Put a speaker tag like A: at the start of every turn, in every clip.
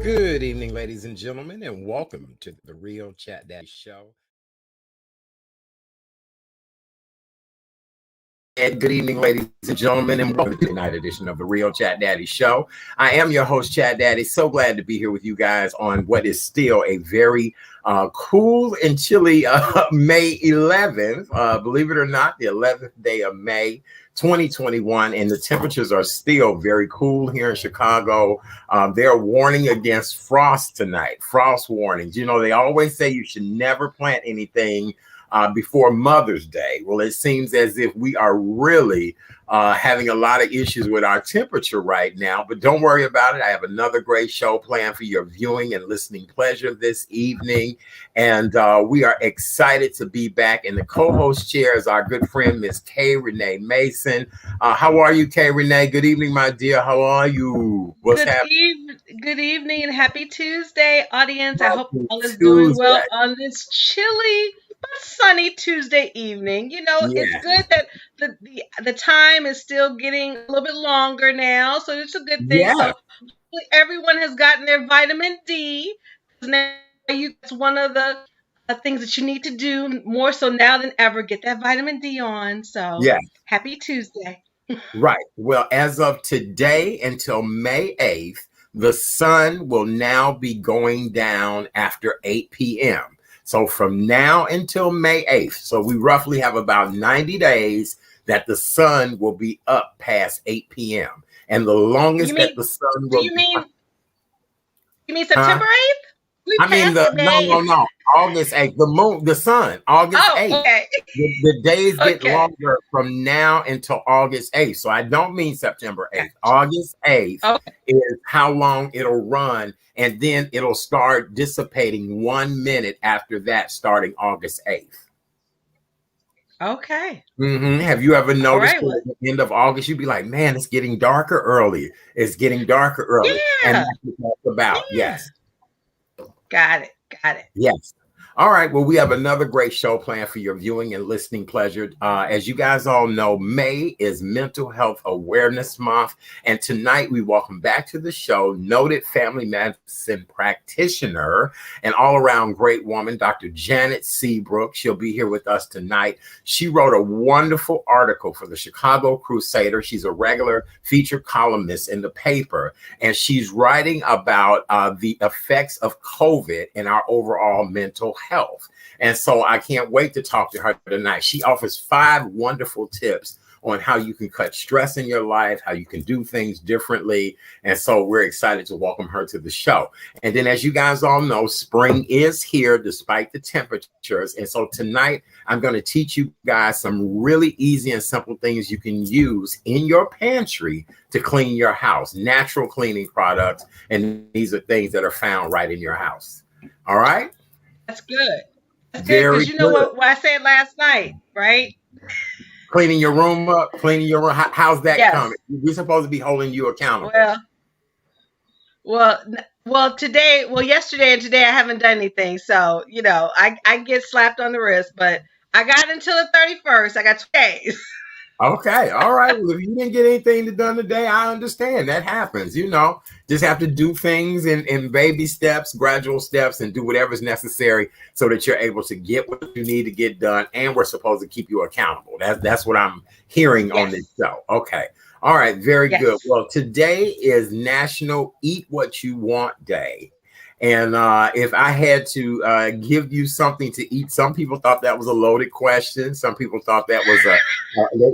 A: Good evening, ladies and gentlemen, and welcome to the Real Chat Daddy Show. And good evening, ladies and gentlemen, and welcome to the night edition of the Real Chat Daddy Show. I am your host, Chat Daddy. So glad to be here with you guys on what is still a very cool and chilly May 11th. Believe it or not, the 11th day of May 2021, and the temperatures are still very cool here in Chicago. They're warning against frost tonight, frost warnings. You know, they always say you should never plant anything before Mother's Day. Well, it seems as if we are really having a lot of issues with our temperature right now, but don't worry about it. I have another great show planned for your viewing and listening pleasure this evening. And we are excited to be back in the co-host chair as our good friend, Miss Kay Renee Mason. How are you, Kay Renee? Good evening, my dear. How are you? What's happening?
B: Good evening and happy Tuesday, audience. I hope all is doing well on this chilly but sunny Tuesday evening. You know, It's good that the time is still getting a little bit longer now, so it's a good thing. So hopefully everyone has gotten their vitamin D. Now it's one of the things that you need to do more so now than ever. Get that vitamin D on. So happy Tuesday.
A: Right. Well, as of today until May 8th, the sun will now be going down after 8 p.m. So from now until May 8th, so we roughly have about 90 days that the sun will be up past 8 p.m. And the longest that the sun will
B: You mean September 8th?
A: No. August 8th. The sun, August 8th.
B: Okay.
A: The days get longer from now until August 8th. So I don't mean September 8th. August 8th is how long it'll run. And then it'll start dissipating 1 minute after that, starting August 8th.
B: Okay.
A: Have you ever noticed at the end of August, you'd be like, man, it's getting darker early. It's getting darker early.
B: Yeah.
A: And that's what that's about.
B: Yeah.
A: Yes.
B: Got it.
A: Yes. All right. Well, we have another great show planned for your viewing and listening pleasure. As you guys all know, May is Mental Health Awareness Month. And tonight we welcome back to the show noted family medicine practitioner and all-around great woman, Dr. Janet Seabrook. She'll be here with us tonight. She wrote a wonderful article for the Chicago Crusader. She's a regular featured columnist in the paper, and she's writing about the effects of COVID in our overall mental health. And so I can't wait to talk to her tonight. She offers 5 wonderful tips on how you can cut stress in your life, how you can do things differently. And so we're excited to welcome her to the show. And then, as you guys all know, spring is here despite the temperatures. And so tonight I'm going to teach you guys some really easy and simple things you can use in your pantry to clean your house, natural cleaning products. And these are things that are found right in your house. All right.
B: That's good. That's good because you know what I said last night, right?
A: Cleaning your room up, cleaning your room. How's that coming? We're supposed to be holding you accountable.
B: Well, yesterday and today I haven't done anything. So, you know, I get slapped on the wrist, but I got until the 31st. I got 2 days.
A: Okay. All right. Well, if you didn't get anything done today, I understand. That happens. You know, just have to do things in baby steps, gradual steps, and do whatever's necessary so that you're able to get what you need to get done. And we're supposed to keep you accountable. That's what I'm hearing on this show. Okay. All right. Very good. Well, today is National Eat What You Want Day. And if I had to give you something to eat, some people thought that was a loaded question. Some people thought that was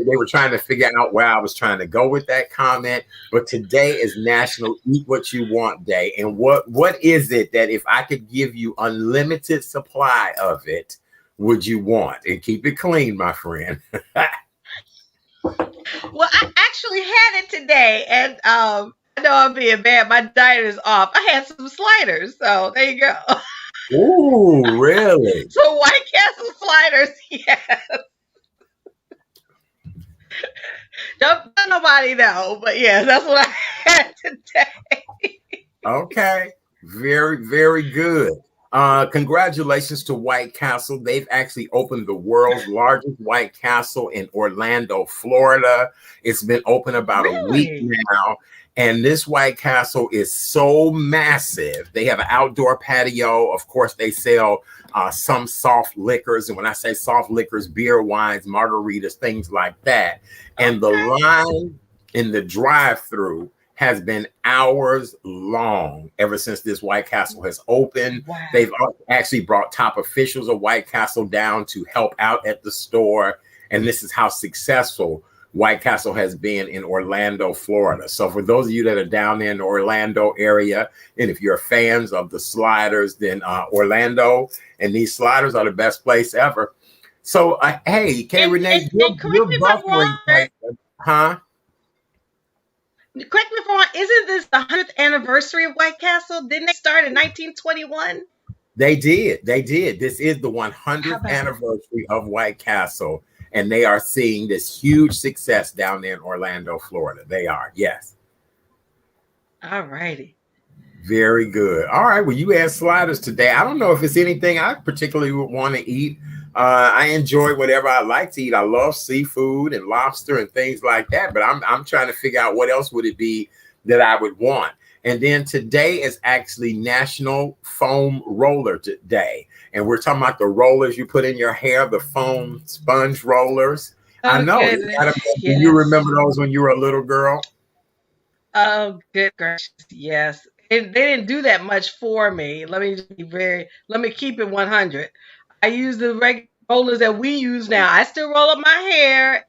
A: they were trying to figure out where I was trying to go with that comment. But today is National Eat What You Want Day. And what is it that if I could give you unlimited supply of it, would you want? And keep it clean, my friend.
B: Well, I actually had it today, and I know I'm being bad. My diet is off. I had some sliders, so there you go.
A: Ooh, really?
B: So White Castle sliders, yes. Don't tell nobody know, but yeah, that's what I had today.
A: Okay, very, very good. Congratulations to White Castle. They've actually opened the world's largest White Castle in Orlando, Florida. It's been open about a week now. And this White Castle is so massive. They have an outdoor patio. Of course, they sell some soft liquors. And when I say soft liquors, beer, wines, margaritas, things like that. And the line in the drive-through has been hours long ever since this White Castle has opened. Wow. They've actually brought top officials of White Castle down to help out at the store. And this is how successful White Castle has been in Orlando, Florida. So for those of you that are down there in the Orlando area, and if you're fans of the sliders, then Orlando and these sliders are the best place ever. So, hey, Renee, you're buffering, huh?
B: Correct me if I'm wrong. Isn't this the 100th anniversary of White Castle? Didn't they start in 1921?
A: They did. This is the 100th anniversary of White Castle. And they are seeing this huge success down there in Orlando, Florida. They are, yes.
B: All righty.
A: Very good. All right. Well, you had sliders today. I don't know if it's anything I particularly would want to eat. I enjoy whatever I like to eat. I love seafood and lobster and things like that. But I'm trying to figure out what else would it be that I would want. And then today is actually National Foam Roller Day. And we're talking about the rollers you put in your hair, the foam sponge rollers. Oh, I know. Yes. You remember those when you were a little girl?
B: Oh, good gracious. Yes. They didn't do that much for me. Let me keep it 100. I use the regular rollers that we use now. I still roll up my hair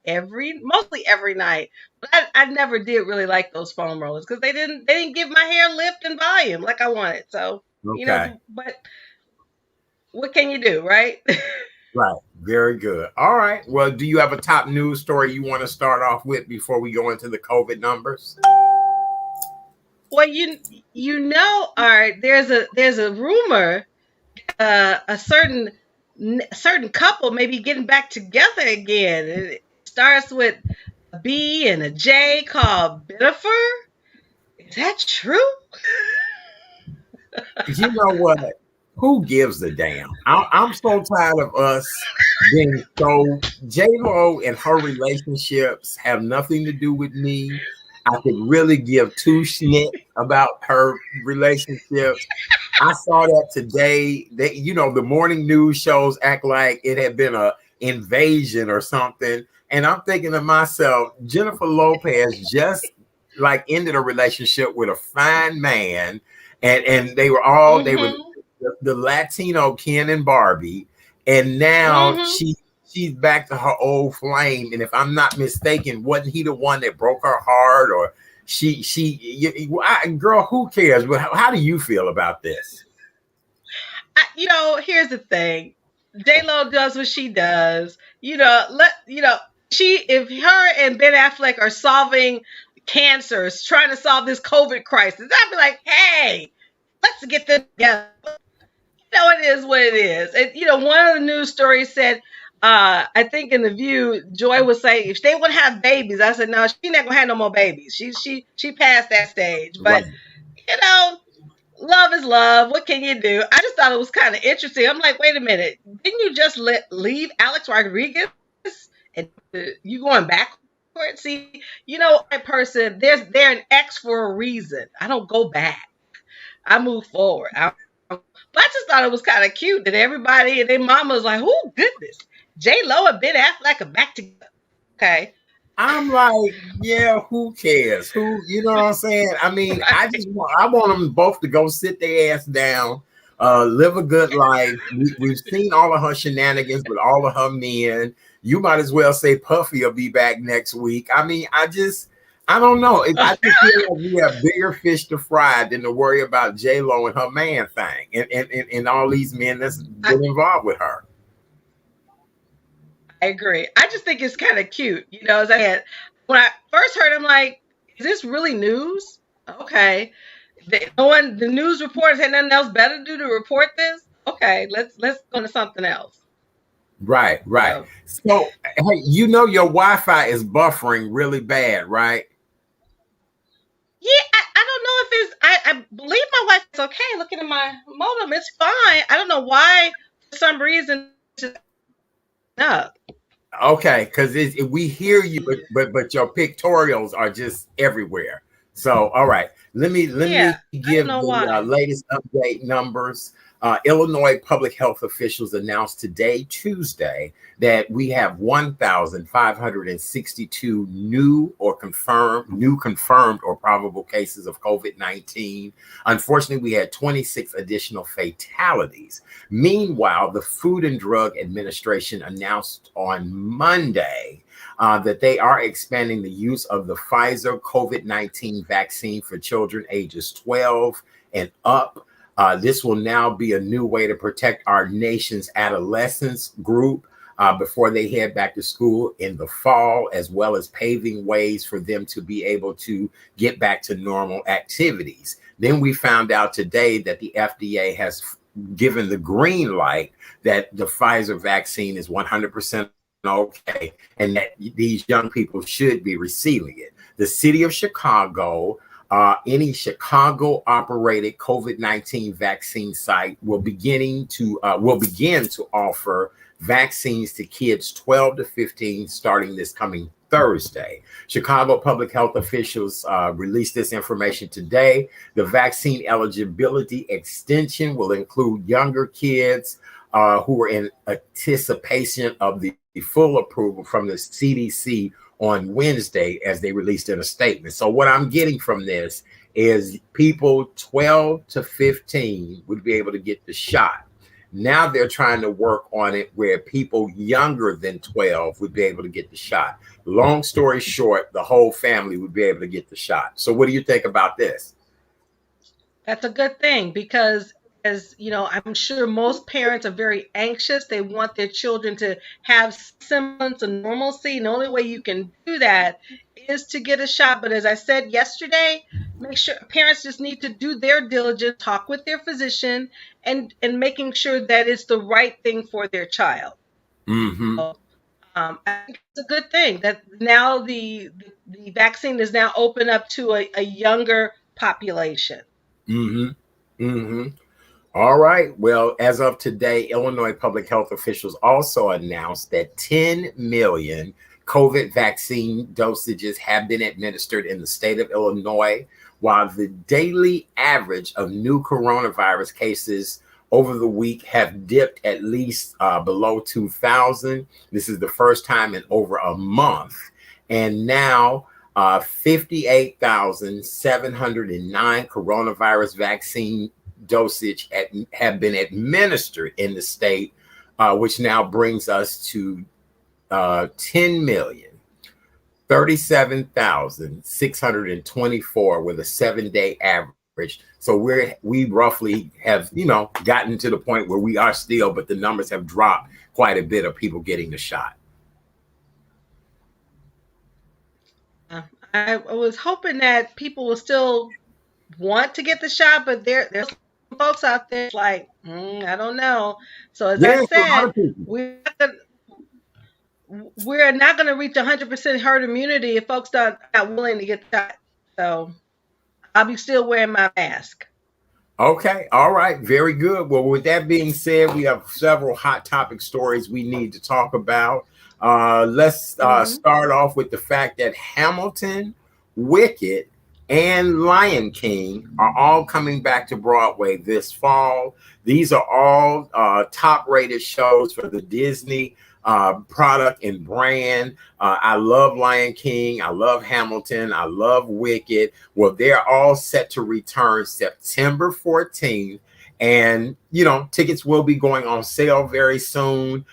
B: mostly every night. But I never did really like those foam rollers because they didn't give my hair lift and volume like I wanted. So, but what can you do, right?
A: Right. Very good. All right. Well, do you have a top news story you want to start off with before we go into the COVID numbers?
B: Well, all right, there's a rumor a certain couple may be getting back together again. It starts with a B and a J called Benifer. Is that true?
A: You know what? Who gives a damn? I'm so tired of us being so. J-Lo and her relationships have nothing to do with me. I could really give two shits about her relationships. I saw that today. The morning news shows act like it had been an invasion or something. And I'm thinking to myself, Jennifer Lopez just ended a relationship with a fine man. And they were all, they were the Latino Ken and Barbie. And now she's back to her old flame. And if I'm not mistaken, wasn't he the one that broke her heart? Or girl, who cares? How do you feel about this?
B: Here's the thing. J-Lo does what she does. If her and Ben Affleck are solving cancers, trying to solve this COVID crisis, I'd be like, hey, let's get them together. It is what it is. And, one of the news stories said, I think in The View, Joy was saying if they would have babies, I said, no, she's not going to have no more babies. She passed that stage. But, love is love. What can you do? I just thought it was kind of interesting. I'm like, wait a minute. Didn't you just leave Alex Rodriguez? And you going backwards? See, that person, they're an ex for a reason. I don't go back. I move forward. But I just thought it was kind of cute that everybody and their mama was like, oh, goodness. J-Lo and Ben Affleck are back together. Okay.
A: I'm like, yeah, who cares? You know what I'm saying? I mean, I want them both to go sit their ass down, live a good life. We've seen all of her shenanigans with all of her men. You might as well say Puffy will be back next week. I mean, I don't know. I just feel like we have bigger fish to fry than to worry about J-Lo and her man thing and all these men that's been involved with her.
B: I agree. I just think it's kind of cute. As I said, when I first heard, I'm like, is this really news? Okay. The news reporters had nothing else better to do to report this? Okay, let's go to something else.
A: Right. So, hey, your Wi-Fi is buffering really bad, right?
B: Yeah, I don't know if it's, I believe my Wi-Fi is okay. Looking at my modem, it's fine. I don't know why, for some reason, it's up.
A: Okay, because we hear you, but your pictorials are just everywhere. So, all right, let
B: Yeah,
A: me
B: I don't
A: give
B: know
A: the
B: why.
A: latest update numbers. Illinois public health officials announced today, Tuesday, that we have 1,562 new confirmed or probable cases of COVID-19. Unfortunately, we had 26 additional fatalities. Meanwhile, the Food and Drug Administration announced on Monday that they are expanding the use of the Pfizer COVID-19 vaccine for children ages 12 and up. This will now be a new way to protect our nation's adolescents group before they head back to school in the fall, as well as paving ways for them to be able to get back to normal activities. Then we found out today that the FDA has given the green light that the Pfizer vaccine is 100% okay, and that these young people should be receiving it. The city of Chicago, any Chicago operated COVID-19 vaccine site will begin to offer vaccines to kids 12 to 15 starting this coming Thursday. Chicago public health officials released this information today. The vaccine eligibility extension will include younger kids who are in anticipation of the full approval from the CDC on Wednesday, as they released in a statement. So, what I'm getting from this is people 12 to 15 would be able to get the shot. Now they're trying to work on it where people younger than 12 would be able to get the shot. Long story short, the whole family would be able to get the shot. So, what do you think about this?
B: That's a good thing because, as you know, I'm sure most parents are very anxious. They want their children to have semblance of normalcy. And the only way you can do that is to get a shot. But as I said yesterday, make sure parents just need to do their diligence, talk with their physician, and making sure that it's the right thing for their child.
A: Mm-hmm.
B: So, I think it's a good thing that now the vaccine is now open up to a younger population.
A: Mm-hmm. Mm-hmm. All right. Well, as of today, Illinois public health officials also announced that 10 million COVID vaccine dosages have been administered in the state of Illinois, while the daily average of new coronavirus cases over the week have dipped at least below 2,000. This is the first time in over a month. And now 58,709 coronavirus vaccine dosage have been administered in the state, which now brings us to 10 million. 37,624 with a 7-day average. So we roughly have, gotten to the point where we are still, but the numbers have dropped quite a bit of people getting the shot.
B: I was hoping that people will still want to get the shot, but there's some folks out there like, I don't know. So as I
A: Yeah, for a lot
B: said,
A: of people.
B: we're not going to reach 100% herd immunity if folks not willing to get the shot. So I'll be still wearing my mask.
A: Okay. All right. Very good. Well, with that being said, we have several hot topic stories we need to talk about. Let's
B: Hmm.
A: start off with the fact that Hamilton, Wicked, and Lion King are all coming back to Broadway this fall. These are all top rated shows for the Disney product and brand. I love Lion King. I love Hamilton. I love Wicked. Well, they're all set to return September 14th. And, tickets will be going on sale very soon.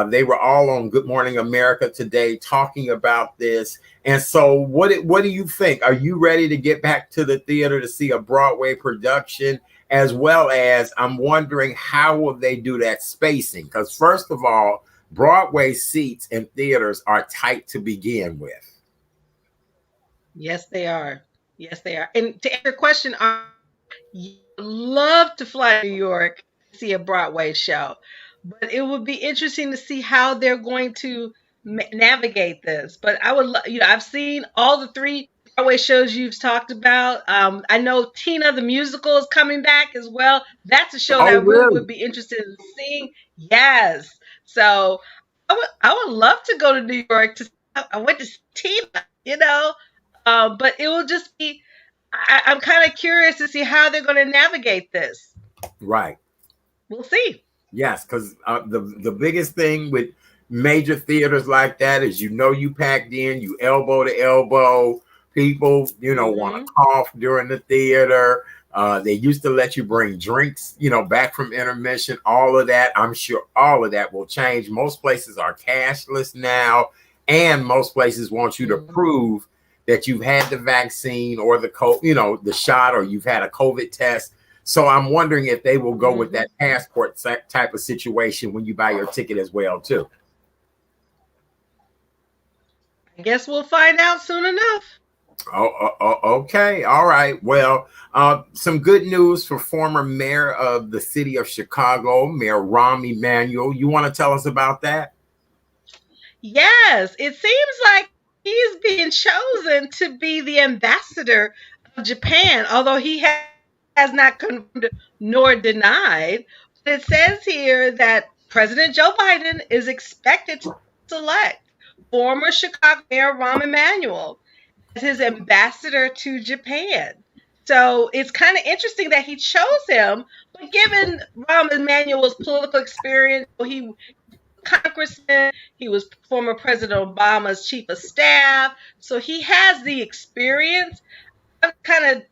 A: They were all on Good Morning America today talking about this. And so what do you think? Are you ready to get back to the theater to see a Broadway production? As well as I'm wondering how will they do that spacing? Because first of all, Broadway seats in theaters are tight to begin with.
B: Yes, they are. Yes, they are. And to answer your question, I love to fly to New York to see a Broadway show, but it would be interesting to see how they're going to navigate this. But I would, I've seen all the three Broadway shows you've talked about. I know Tina the musical is coming back as well. That's a show that
A: Oh,
B: I really
A: really?
B: would be interested in seeing. Yes, so I would love to go to New York to. I went to see Tina, but it will just be. I'm kind of curious to see how they're going to navigate this.
A: Right.
B: We'll see.
A: Yes, because the biggest thing with major theaters like that is, you packed in, you elbow to elbow. People, want to cough during the theater. They used to let you bring drinks, back from intermission. All of that, I'm sure all of that will change. Most places are cashless now, and most places want you to prove that you've had the vaccine or the shot, or you've had a COVID test. So I'm wondering if they will go with that passport type of situation when you buy your ticket as well, too.
B: I guess we'll find out soon enough.
A: Okay. All right. Well, some good news for former mayor of the city of Chicago, Mayor Rahm Emanuel. You want to tell us about that?
B: Yes, it seems like he's being chosen to be the ambassador of Japan, although he has not confirmed nor denied. But it says here that President Joe Biden is expected to select former Chicago Mayor Rahm Emanuel as his ambassador to Japan. So it's kind of interesting that he chose him, but given Rahm Emanuel's political experience, he congressman, he was former President Obama's chief of staff, so he has the experience. I'm kind of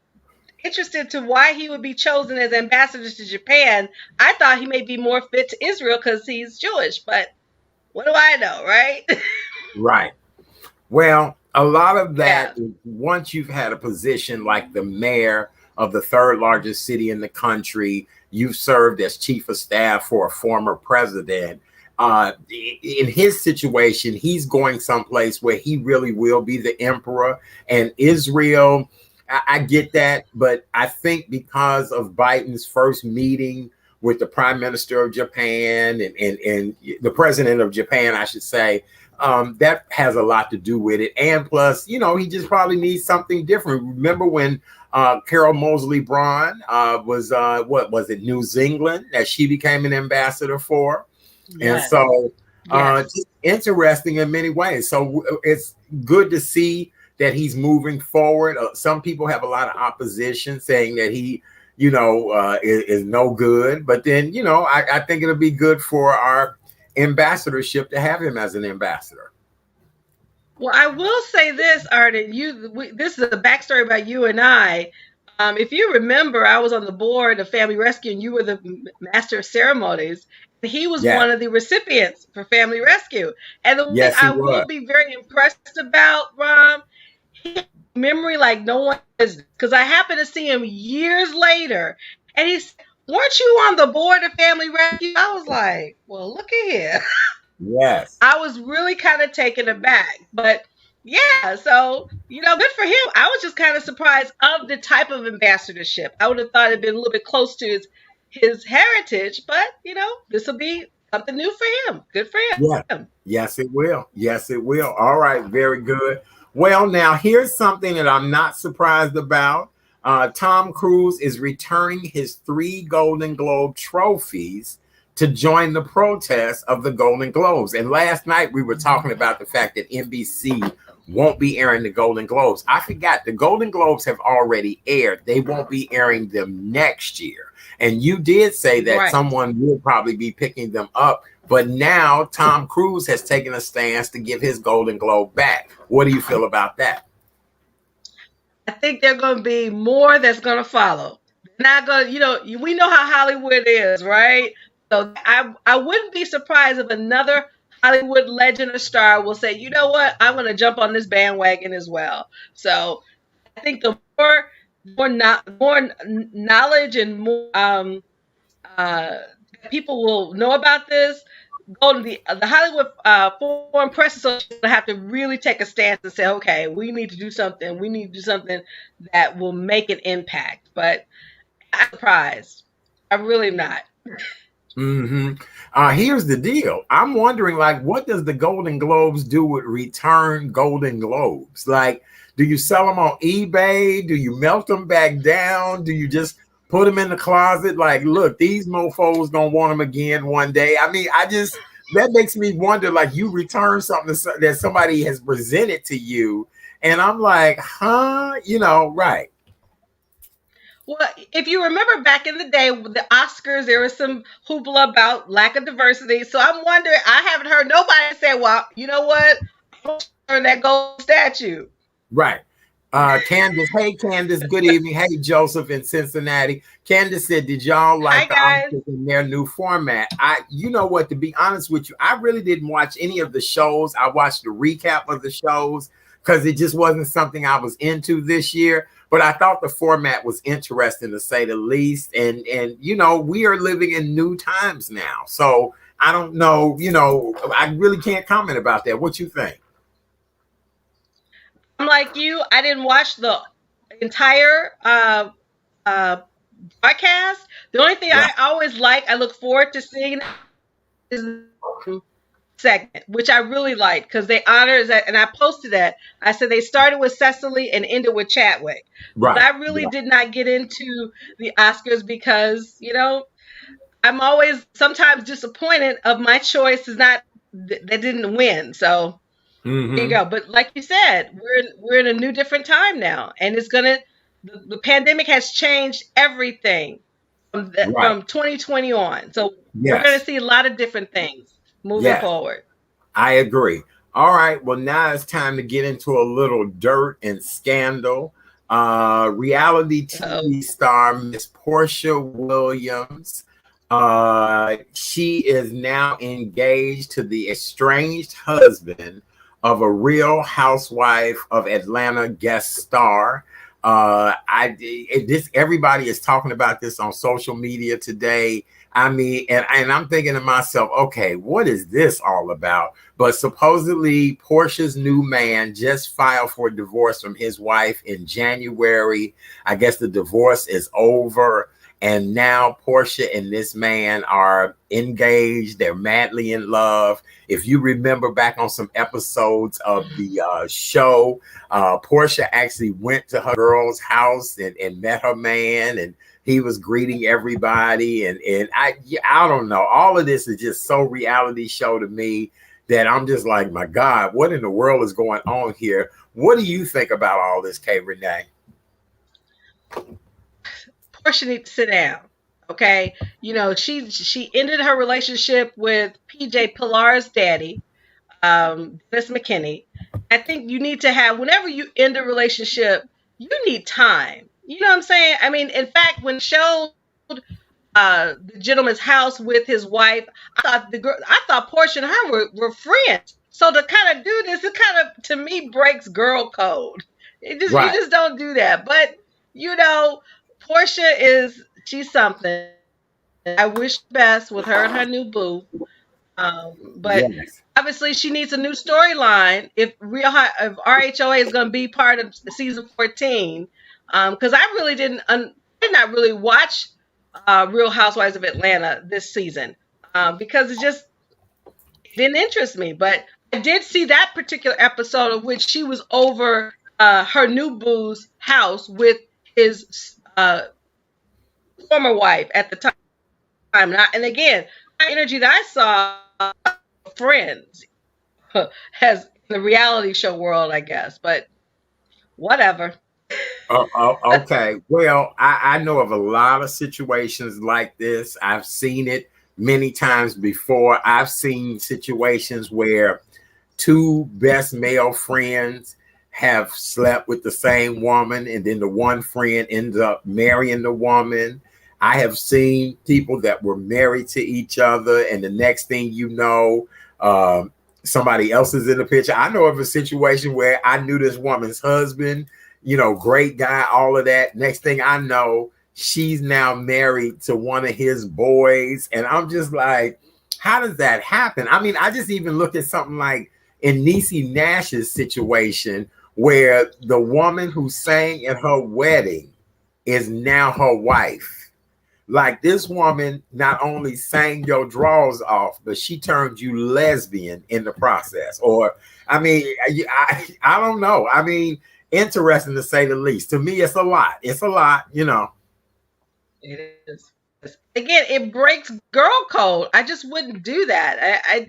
B: interested to why he would be chosen as ambassador to Japan. I thought he may be more fit to Israel because he's Jewish, but what do I know, right?
A: Right. Well, a lot of that, once you've had a position like the mayor of the third largest city in the country, you've served as chief of staff for a former president. In his situation, he's going someplace where he really will be the emperor. And Israel, I get that, but I think because of Biden's first meeting with the prime minister of Japan and the president of Japan, I should say, that has a lot to do with it. And plus, he just probably needs something different. Remember when Carol Moseley Braun was, what was it, New Zealand, that she became an ambassador for? Yes. And so just interesting in many ways. So it's good to see that he's moving forward. Some people have a lot of opposition saying that he, is no good. But then, I think it'll be good for our ambassadorship to have him as an ambassador.
B: Well, I will say this, Arden. This is a backstory about you and I. If you remember, I was on the board of Family Rescue, and you were the master of ceremonies. He was one of the recipients for Family Rescue. And the thing I will be very impressed about, Rom, he has a memory like no one is, because I happened to see him years later, and he said, "Weren't you on the board of Family Rescue?" I was like, "Well, look at here."
A: Yes.
B: I was really kind of taken aback, but yeah, so, good for him. I was just kind of surprised of the type of ambassadorship. I would have thought it'd been a little bit close to his heritage, but this will be something new for him. Good for him.
A: Yeah. Yes, it will. Yes, it will. All right. Very good. Well, now here's something that I'm not surprised about. Tom Cruise is returning his 3 Golden Globe trophies to join the protest of the Golden Globes. And last night we were talking about the fact that NBC won't be airing the Golden Globes. I forgot the Golden Globes have already aired. They won't be airing them next year. And you did say that someone will probably be picking them up. But now Tom Cruise has taken a stance to give his Golden Globe back. What do you feel about that?
B: I think there's going to be more that's going to follow. Not going to, we know how Hollywood is, right? So I wouldn't be surprised if another Hollywood legend or star will say, you know what, I'm going to jump on this bandwagon as well. So I think the more knowledge and more people will know about this, the Hollywood Foreign Press Association will have to really take a stance and say, okay, we need to do something. We need to do something that will make an impact. But I'm surprised. I'm really not.
A: Here's the deal. I'm wondering, what does the Golden Globes do with return Golden Globes? Do you sell them on eBay? Do you melt them back down? Do you just put them in the closet? Look, these mofos don't want them again one day. I mean, that makes me wonder, you return something that somebody has presented to you. And I'm like, right.
B: Well, if you remember back in the day with the Oscars, there was some hoopla about lack of diversity. So I'm wondering, I haven't heard nobody say, well, you know what? I'm going to turn that gold statue.
A: Right. Candace, hey Candace, good evening. Hey Joseph in Cincinnati. Candace said, "Did y'all
B: Hi,
A: like the
B: guys.
A: Oscars in their new format?" You know what? To be honest with you, I really didn't watch any of the shows. I watched the recap of the shows because it just wasn't something I was into this year. But I thought the format was interesting to say the least. And you know, we are living in new times now, so I don't know. You know, I really can't comment about that. What you think?
B: I'm like you. I didn't watch the entire uh, broadcast. The only thing
A: Right.
B: I always I look forward to seeing is segment, which I really like because they honor that. And I posted that. I said they started with Cecily and ended with Chadwick. But
A: Right.
B: I really did not get into the Oscars because, I'm always sometimes disappointed of my choice is not that didn't win. So there you
A: Mm-hmm.
B: go. But like you said, we're in a new different time now, and the pandemic has changed everything
A: Right.
B: from 2020 on. So we're going to
A: Yes.
B: see a lot of different things moving
A: Yes.
B: forward.
A: I agree. All right. Well, now it's time to get into a little dirt and scandal. Reality
B: Uh-oh.
A: TV star Miss Portia Williams. She is now engaged to the estranged husband of a Real Housewife of Atlanta guest star. This everybody is talking about this on social media today. I mean, and I'm thinking to myself, okay, what is this all about? But supposedly, Portia's new man just filed for divorce from his wife in January. I guess the divorce is over. And now Portia and this man are engaged. They're madly in love. If you remember back on some episodes of the show, Portia actually went to her girl's house and met her man, and he was greeting everybody. And I don't know. All of this is just so reality show to me that I'm just like, my God, what in the world is going on here? What do you think about all this, Kay Renee?
B: Portia needs to sit down. Okay. She ended her relationship with PJ Pilar's daddy, Dennis McKinney. I think you need to have whenever you end a relationship, you need time. You know what I'm saying? I mean, in fact, when showed the gentleman's house with his wife, I thought Portia and her were friends. So to kind of do this, it kind of to me breaks girl code. You
A: Right.
B: just don't do that. But you know, Portia she's something. I wish best with her and her new boo. But
A: Yes.
B: obviously she needs a new storyline if RHOA is going to be part of season 14. Because I really did not really watch Real Housewives of Atlanta this season because it didn't interest me. But I did see that particular episode of which she was over her new boo's house with his former wife at the time. And again, the energy that I saw, friends, has in the reality show world, I guess. But whatever.
A: Okay. Well, I know of a lot of situations like this. I've seen it many times before. I've seen situations where two best male friends have slept with the same woman, and then the one friend ends up marrying the woman. I have seen people that were married to each other, and the next thing you know, somebody else is in the picture. I know of a situation where I knew this woman's husband, you know, great guy, all of that. Next thing I know, she's now married to one of his boys. And I'm just like, how does that happen? I mean, I just even look at something like in Niecy Nash's situation, where the woman who sang at her wedding is now her wife. Like this woman not only sang your drawers off, but she turned you lesbian in the process. Or, I mean, I don't know. I mean, interesting to say the least. To me, it's a lot. It's a lot, you know.
B: It is. Again, it breaks girl code. I just wouldn't do that.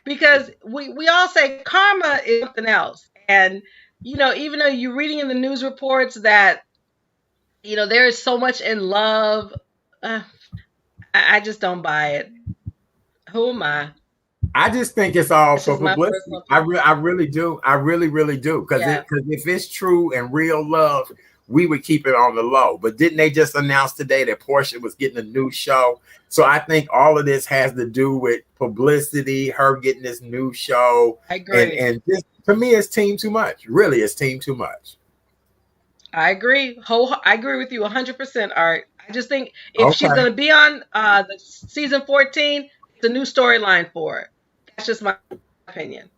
B: Because we all say karma is something else. And even though you're reading in the news reports that there is so much in love. I just don't buy it. Who am I?
A: I just think it's all
B: That's
A: for
B: just my
A: publicity.
B: personal opinion.
A: I really do. I really, really do. Because
B: Yeah,
A: if it's true and real love, we would keep it on the low. But didn't they just announce today that Portia was getting a new show? So I think all of this has to do with publicity, her getting this new show,
B: I agree.
A: and just to me, it's team too much. Really, it's team too much.
B: I agree. I agree with you 100%, Art. I just think if she's
A: Okay.
B: going to be on the season 14, it's a new storyline for her. That's just my opinion.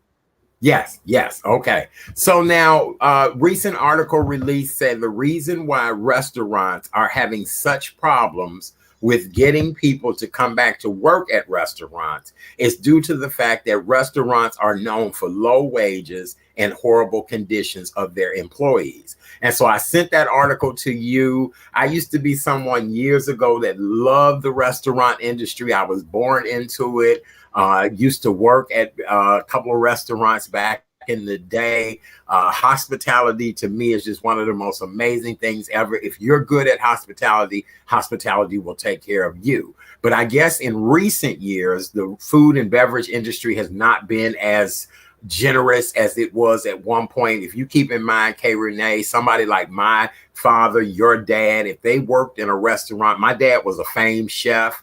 A: Yes, yes. Okay. So now, recent article release said the reason why restaurants are having such problems with getting people to come back to work at restaurants is due to the fact that restaurants are known for low wages and horrible conditions of their employees. And so I sent that article to you. I used to be someone years ago that loved the restaurant industry. I was born into it. Used to work at a couple of restaurants back in the day. Hospitality to me is just one of the most amazing things ever. If you're good at hospitality, hospitality will take care of you. But I guess in recent years, the food and beverage industry has not been as generous as it was at one point. If you keep in mind, K. Renee, somebody like my father, your dad, if they worked in a restaurant, my dad was a famed chef.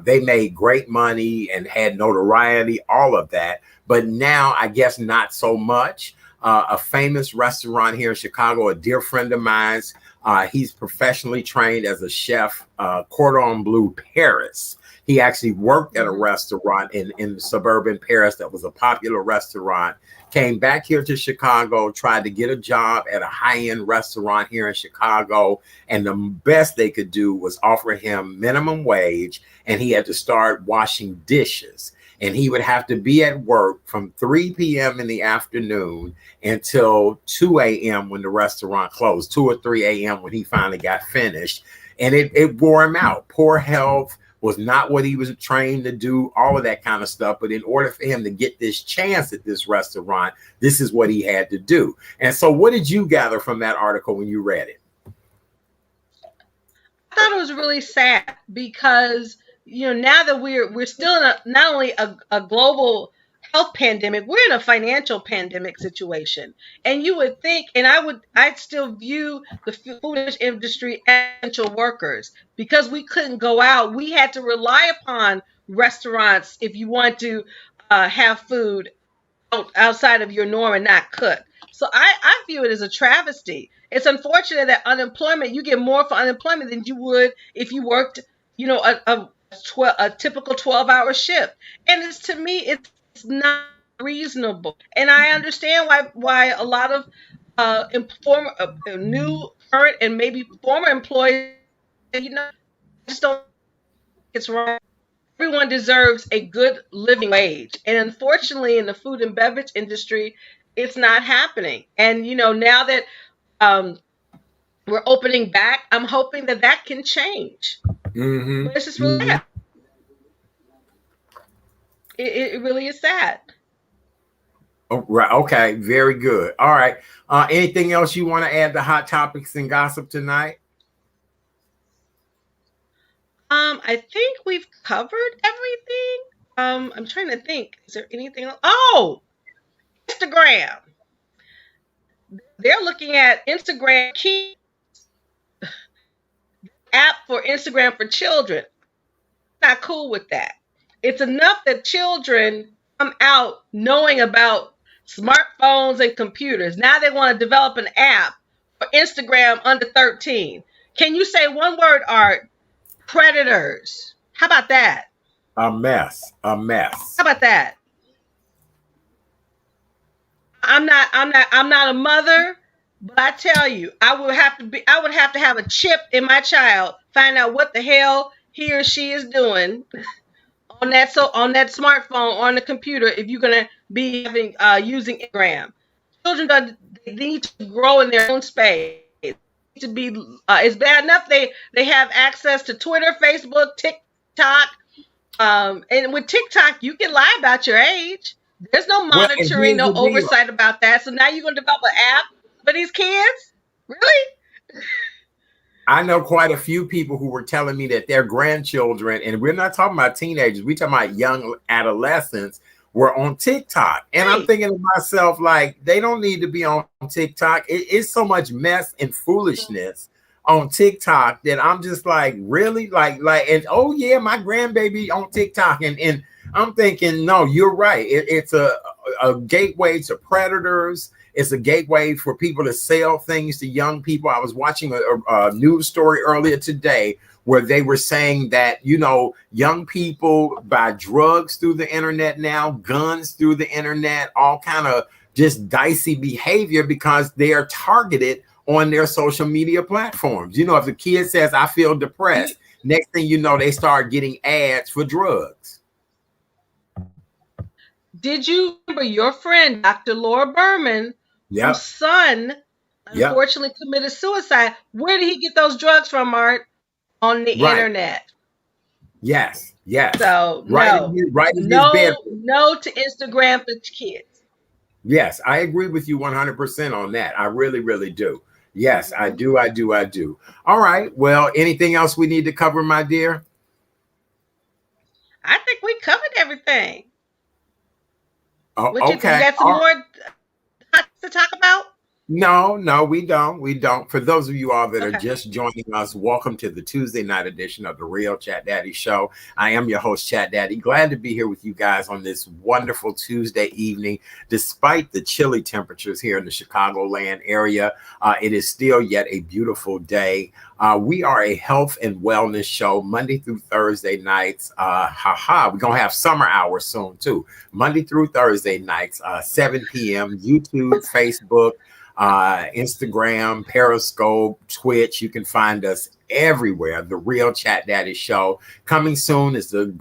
A: They made great money and had notoriety, all of that. But now, I guess not so much. A famous restaurant here in Chicago, a dear friend of mine's, he's professionally trained as a chef, Cordon Bleu Paris. He actually worked at a restaurant in suburban Paris that was a popular restaurant, came back here to Chicago, tried to get a job at a high-end restaurant here in Chicago, and the best they could do was offer him minimum wage, and he had to start washing dishes. And he would have to be at work from 3 p.m. in the afternoon until 2 a.m. when the restaurant closed, 2 or 3 a.m. when he finally got finished. And it wore him out. Poor health, was not what he was trained to do, all of that kind of stuff. But in order for him to get this chance at this restaurant, this is what he had to do. And so what did you gather from that article when you read it?
B: I thought it was really sad because now that we're still in not only a global health pandemic, we're in a financial pandemic situation. And you would think, and I'd still view the food industry as essential workers because we couldn't go out. We had to rely upon restaurants if you want to have food outside of your norm and not cook. So I view it as a travesty. It's unfortunate that unemployment, you get more for unemployment than you would if you worked, a typical 12-hour shift. And to me, it's not reasonable. And I understand why a lot of new, current, and maybe former employees, I just don't think it's right. Everyone deserves a good living wage. And unfortunately, in the food and beverage industry, it's not happening. And, now that um, we're opening back, I'm hoping that can change.
A: Mm-hmm.
B: But it's just really sad. It really is sad.
A: Oh, right. Okay. Very good. All right. Anything else you want to add to hot topics and gossip tonight?
B: I think we've covered everything. I'm trying to think. Is there anything else? Oh, Instagram. They're looking at Instagram Key app for Instagram for children. Not cool with that. It's enough that children come out knowing about smartphones and computers. Now they want to develop an app for Instagram under 13. Can you say one word, Art? Predators. How about that?
A: A mess. A mess.
B: How about that? I'm not a mother, but I tell you, I would have to have a chip in my child, find out what the hell he or she is doing on that smartphone or on the computer if you're gonna be using Instagram. Children they need to grow in their own space. To be it's bad enough they have access to Twitter, Facebook, TikTok, and with TikTok you can lie about your age. There's no
A: Well, and
B: monitoring,
A: here's
B: no
A: the deal.
B: oversight about that. So now you're gonna develop an app for these kids? Really?
A: I know quite a few people who were telling me that their grandchildren, and we're not talking about teenagers, we're talking about young adolescents, were on TikTok. And I'm
B: Right.
A: thinking to myself, like, they don't need to be on TikTok. It's so much mess and foolishness on TikTok that I'm just like, really? And oh yeah, my grandbaby on TikTok. And I'm thinking, no, you're right. It's a gateway to predators. It's a gateway for people to sell things to young people. I was watching a news story earlier today where they were saying that, young people buy drugs through the internet now, guns through the internet, all kind of just dicey behavior because they are targeted on their social media platforms. If the kid says, I feel depressed, next thing you know, they start getting ads for drugs.
B: Did you remember your friend, Dr. Laura Berman, whose son unfortunately committed suicide? Where did he get those drugs from, Art? On the internet.
A: Yes.
B: So
A: no
B: to Instagram for kids.
A: Yes, I agree with you 100% on that. I really, really do. Yes, I do. All right. Well, anything else we need to cover, my dear?
B: I think we covered everything.
A: Oh,
B: okay. You got some more to talk about?
A: No, we don't. For those of you all that are just joining us, welcome to the Tuesday night edition of the Real Chat Daddy Show. I am your host, Chat Daddy. Glad to be here with you guys on this wonderful Tuesday evening. Despite the chilly temperatures here in the Chicagoland area, it is still yet a beautiful day. We are a health and wellness show Monday through Thursday nights. We're going to have summer hours soon, too. Monday through Thursday nights, 7 p.m., YouTube, Facebook, Instagram, Periscope, Twitch. You can find us everywhere. The Real Chat Daddy Show. Coming soon is the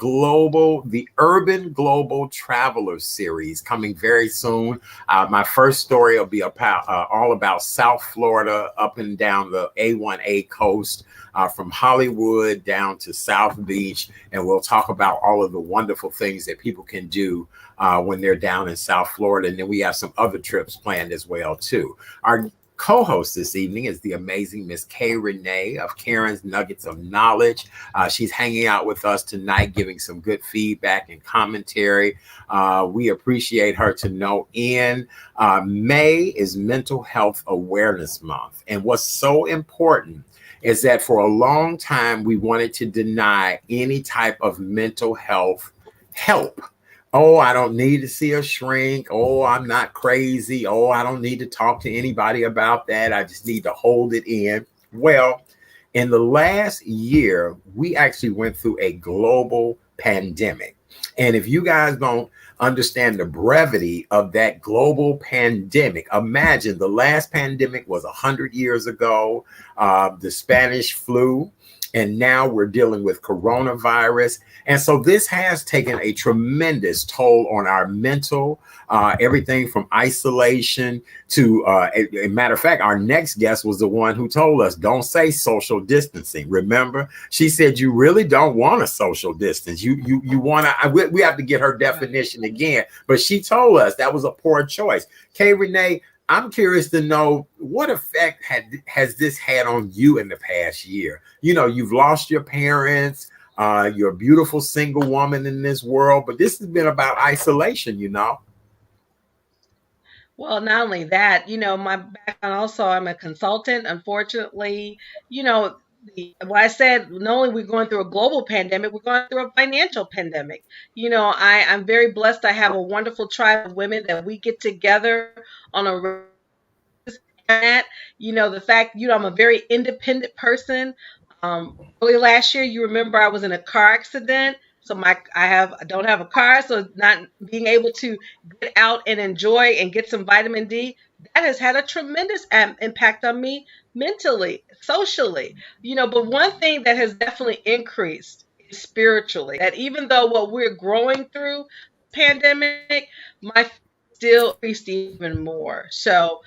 A: Urban Global Traveler series, coming very soon. My first story will be about all about South Florida, up and down the A1A coast, from Hollywood down to South Beach, and we'll talk about all of the wonderful things that people can do when they're down in South Florida. And then we have some other trips planned as well, too. Our co-host this evening is the amazing Miss Kay Renee of Karen's Nuggets of Knowledge. She's hanging out with us tonight, giving some good feedback and commentary. We appreciate her to no end. May is Mental Health Awareness Month. And what's so important is that for a long time, we wanted to deny any type of mental health help. Oh, I don't need to see a shrink. Oh, I'm not crazy. Oh, I don't need to talk to anybody about that. I just need to hold it in. Well, in the last year, we actually went through a global pandemic. And if you guys don't understand the brevity of that global pandemic, imagine the last pandemic was 100 years ago, the Spanish flu. And now we're dealing with coronavirus. And so this has taken a tremendous toll on our mental, everything from isolation to, a matter of fact, our next guest was the one who told us, don't say social distancing. Remember, she said, you really don't want a social distance. You want to, we have to get her definition again. But she told us that was a poor choice. Kay Renee, I'm curious to know what effect has this had on you in the past year? You've lost your parents. You're a beautiful single woman in this world, but this has been about isolation,
B: Well, not only that, my background also, I'm a consultant. Unfortunately, what I said, not only we're going through a global pandemic, we're going through a financial pandemic. I'm very blessed. I have a wonderful tribe of women that we get together on a the fact, I'm a very independent person. Early last year, you remember I was in a car accident. So I don't have a car, so not being able to get out and enjoy and get some vitamin D, that has had a tremendous impact on me mentally, socially. But one thing that has definitely increased is spiritually. That even though what we're growing through pandemic, my still increased even more. So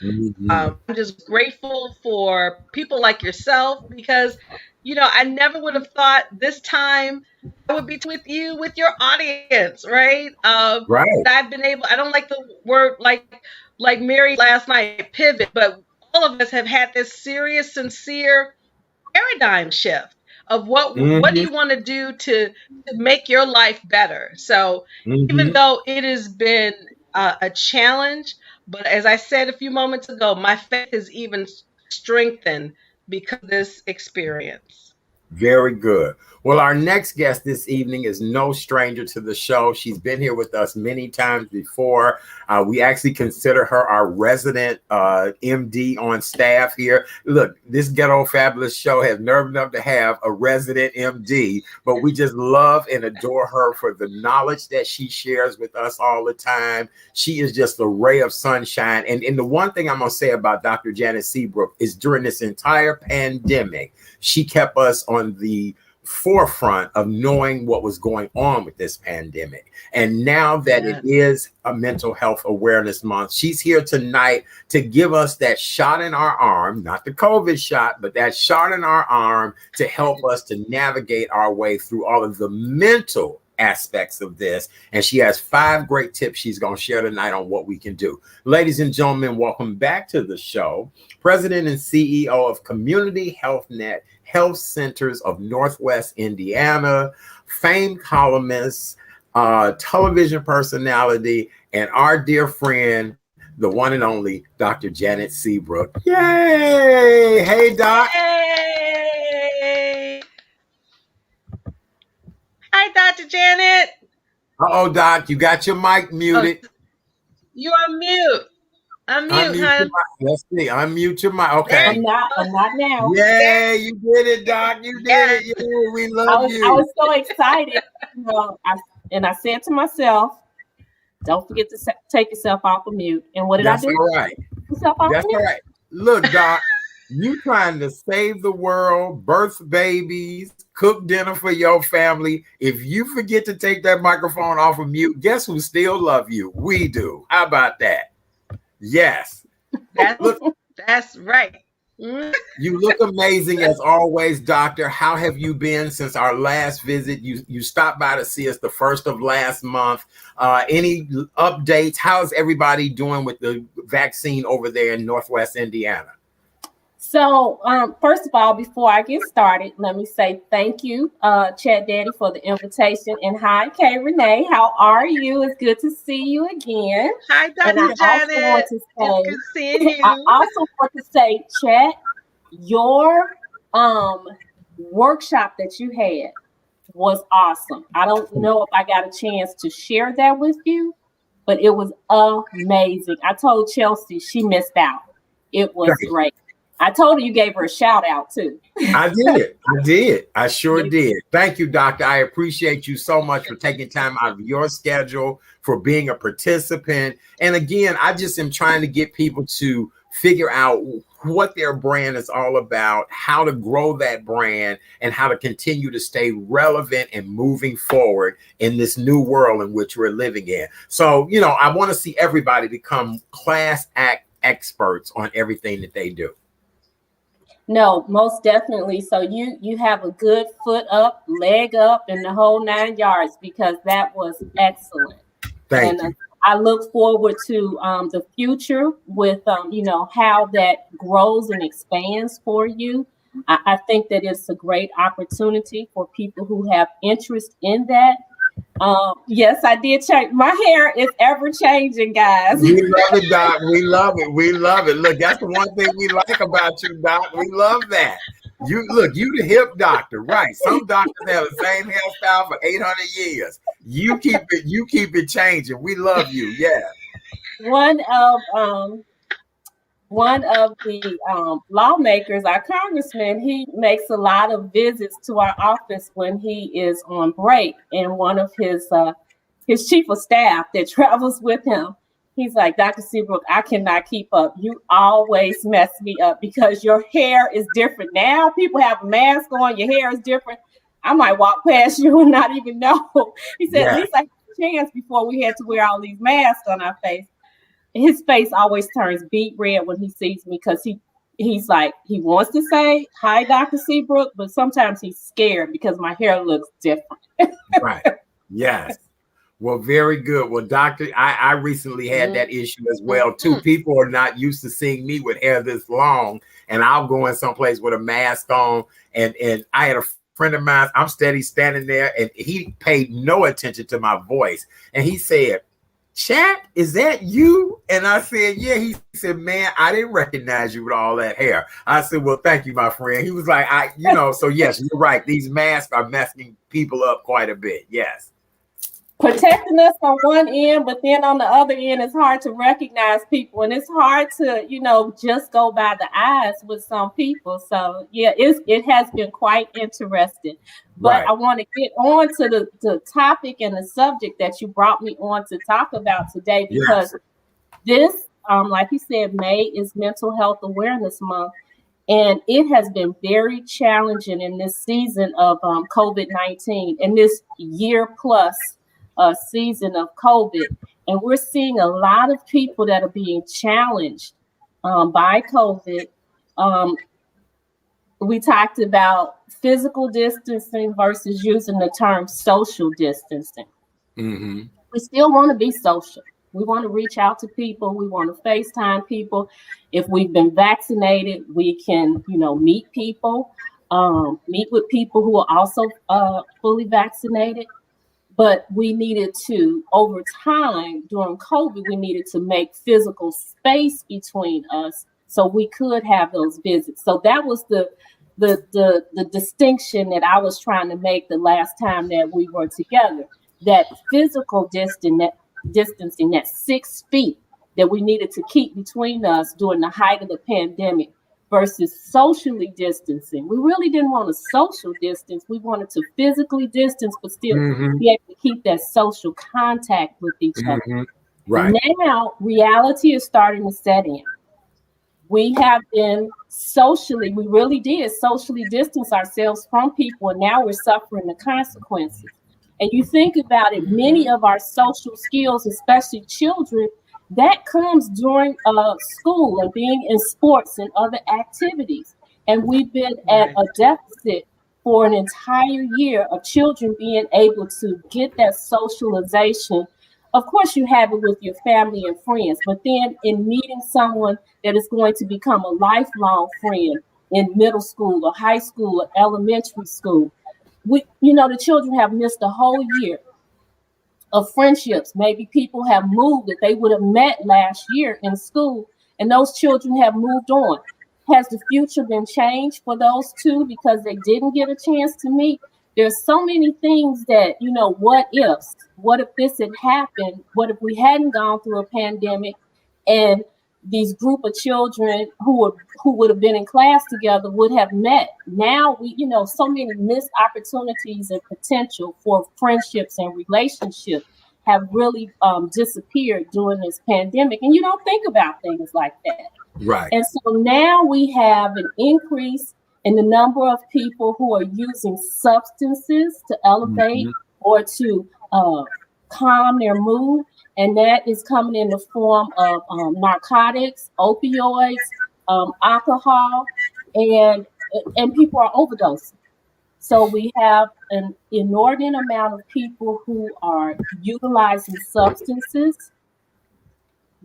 B: I'm just grateful for people like yourself because, I never would have thought this time I would be with you, with your audience, right?
A: Right.
B: I've been able, I don't like the word like Mary last night, pivot, but all of us have had this serious, sincere paradigm shift of what do you want to do to make your life better. So even though it has been a challenge, but as I said a few moments ago, my faith is even strengthened because of this experience.
A: Very good. Well, our next guest this evening is no stranger to the show. She's been here with us many times before. We actually consider her our resident MD on staff here. Look, this Ghetto Fabulous show has nerve enough to have a resident MD, but we just love and adore her for the knowledge that she shares with us all the time. She is just a ray of sunshine. And the one thing I'm going to say about Dr. Janet Seabrook is during this entire pandemic, she kept us on the forefront of knowing what was going on with this pandemic. And now that it is a mental health awareness month, she's here tonight to give us that shot in our arm, not the COVID shot, but that shot in our arm to help us to navigate our way through all of the mental aspects of this. And she has 5 great tips she's going to share tonight on what we can do. Ladies and gentlemen, welcome back to the show. President and CEO of Community HealthNet Health Centers of Northwest Indiana, famed columnist, television personality, and our dear friend, the one and only Dr. Janet Seabrook. Yay! Hey, Doc.
B: Hey! Hi, Dr. Janet.
A: Uh-oh, Doc, you got your mic muted.
B: Oh, you're on mute. Unmute, hon.
A: Let's see. Unmute your mic. Okay.
C: I'm not now.
A: Yeah, you did it, Doc. You did it. Yeah, we love you.
C: I was so excited. I said to myself, don't forget to take yourself off of mute. And what did I do?
A: All right. That's all right. Look, Doc, you trying to save the world, birth babies, cook dinner for your family. If you forget to take that microphone off of mute, guess who still love you? We do. How about that? Yes.
B: That's right.
A: You look amazing as always, Doctor. How have you been since our last visit? You stopped by to see us the first of last month. Any updates? How's everybody doing with the vaccine over there in Northwest Indiana?
C: So, first of all, before I get started, let me say thank you, Chat Daddy, for the invitation. And hi, Kay Renee. How are you? It's good to see you again.
B: Hi, Dr. Janet. Good seeing you.
C: I also want to say, Chat, your workshop that you had was awesome. I don't know if I got a chance to share that with you, but it was amazing. I told Chelsea she missed out. It was great. I told her you gave her a shout out too.
A: I did. I sure did. Thank you, Doctor. I appreciate you so much for taking time out of your schedule, for being a participant. And again, I just am trying to get people to figure out what their brand is all about, how to grow that brand, and how to continue to stay relevant and moving forward in this new world in which we're living in. So, I want to see everybody become class act experts on everything that they do.
C: No, most definitely. So you have a good foot up, leg up, and the whole 9 yards, because that was excellent.
A: Thank you.
C: I look forward to the future with how that grows and expands for you. I think that it's a great opportunity for people who have interest in that. Yes, I did change. My hair is ever changing, guys.
A: We love it, Doc. We love it. We love it. Look, that's the one thing we like about you, Doc. We love that. You the hip doctor, right? Some doctors have the same hairstyle for 800 years. You keep it changing. We love you. Yeah.
C: One of the lawmakers, our congressman, he makes a lot of visits to our office when he is on break. And one of his chief of staff that travels with him, he's like, Dr. Seabrook, I cannot keep up. You always mess me up because your hair is different. Now people have a mask on, your hair is different. I might walk past you and not even know. He said, At least I had a chance before we had to wear all these masks on our face. His face always turns beet red when he sees me because he's like, he wants to say, hi, Dr. Seabrook, but sometimes he's scared because my hair looks different.
A: Right. Yes. Well, very good. Well, Doctor, I recently had that issue as well, too. People are not used to seeing me with hair this long. and I'll go in someplace with a mask on. And I had a friend of mine, I'm steady standing there, and he paid no attention to my voice. And he said, "Chat, is that you?" And I said, "Yeah." He said, "Man, I didn't recognize you with all that hair." I said, "Well, thank you, my friend." He was like, so yes, you're right. These masks are messing people up quite a bit. Yes.
C: Protecting us on one end, but then on the other end, it's hard to recognize people, and it's hard to, just go by the eyes with some people. So yeah, it has been quite interesting. But
A: Right.
C: I want to get on to the topic and the subject that you brought me on to talk about today, because this, like you said, May is Mental Health Awareness Month. And it has been very challenging in this season of COVID-19 and this year plus season of COVID. And we're seeing a lot of people that are being challenged by COVID. We talked about physical distancing versus using the term social distancing.
A: Mm-hmm.
C: We still want to be social. We want to reach out to people. We want to FaceTime people. If we've been vaccinated, we can, meet people, meet with people who are also fully vaccinated. But we needed to, over time during COVID, we needed to make physical space between us so we could have those visits. So that was the distinction that I was trying to make the last time that we were together. That physical distancing, that 6 feet that we needed to keep between us during the height of the pandemic, versus socially distancing. We really didn't want to social distance. We wanted to physically distance, but still be able to keep that social contact with each other.
A: Right.
C: Now, reality is starting to set in. We have been we really did socially distance ourselves from people, and now we're suffering the consequences. And you think about it, many of our social skills, especially children, that comes during school and being in sports and other activities. And we've been at a deficit for an entire year of children being able to get that socialization. Of course, you have it with your family and friends, but then in meeting someone that is going to become a lifelong friend in middle school or high school or elementary school, the children have missed a whole year of friendships. Maybe people have moved that they would have met last year in school, and those children have moved on. Has the future been changed for those two because they didn't get a chance to meet? There's so many things that, what ifs? What if this had happened? What if we hadn't gone through a pandemic and these group of children who would have been in class together would have met? Now so many missed opportunities and potential for friendships and relationships have really disappeared during this pandemic. And you don't think about things like that.
A: Right.
C: And so now we have an increase in the number of people who are using substances to elevate or to calm their mood. And that is coming in the form of narcotics, opioids, alcohol, and people are overdosing. So we have an inordinate amount of people who are utilizing substances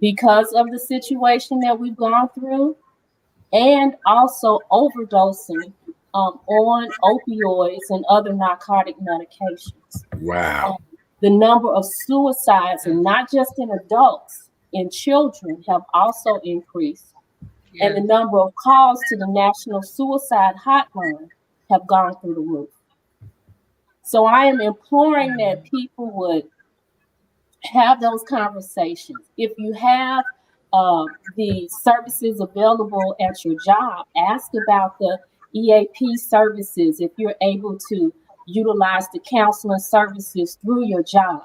C: because of the situation that we've gone through, and also overdosing on opioids and other narcotic medications.
A: Wow.
C: The number of suicides, and not just in adults, in children, have also increased. Yes. And the number of calls to the National Suicide Hotline have gone through the roof. So I am imploring that people would have those conversations. If you have the services available at your job, ask about the EAP services if you're able to utilize the counseling services through your job.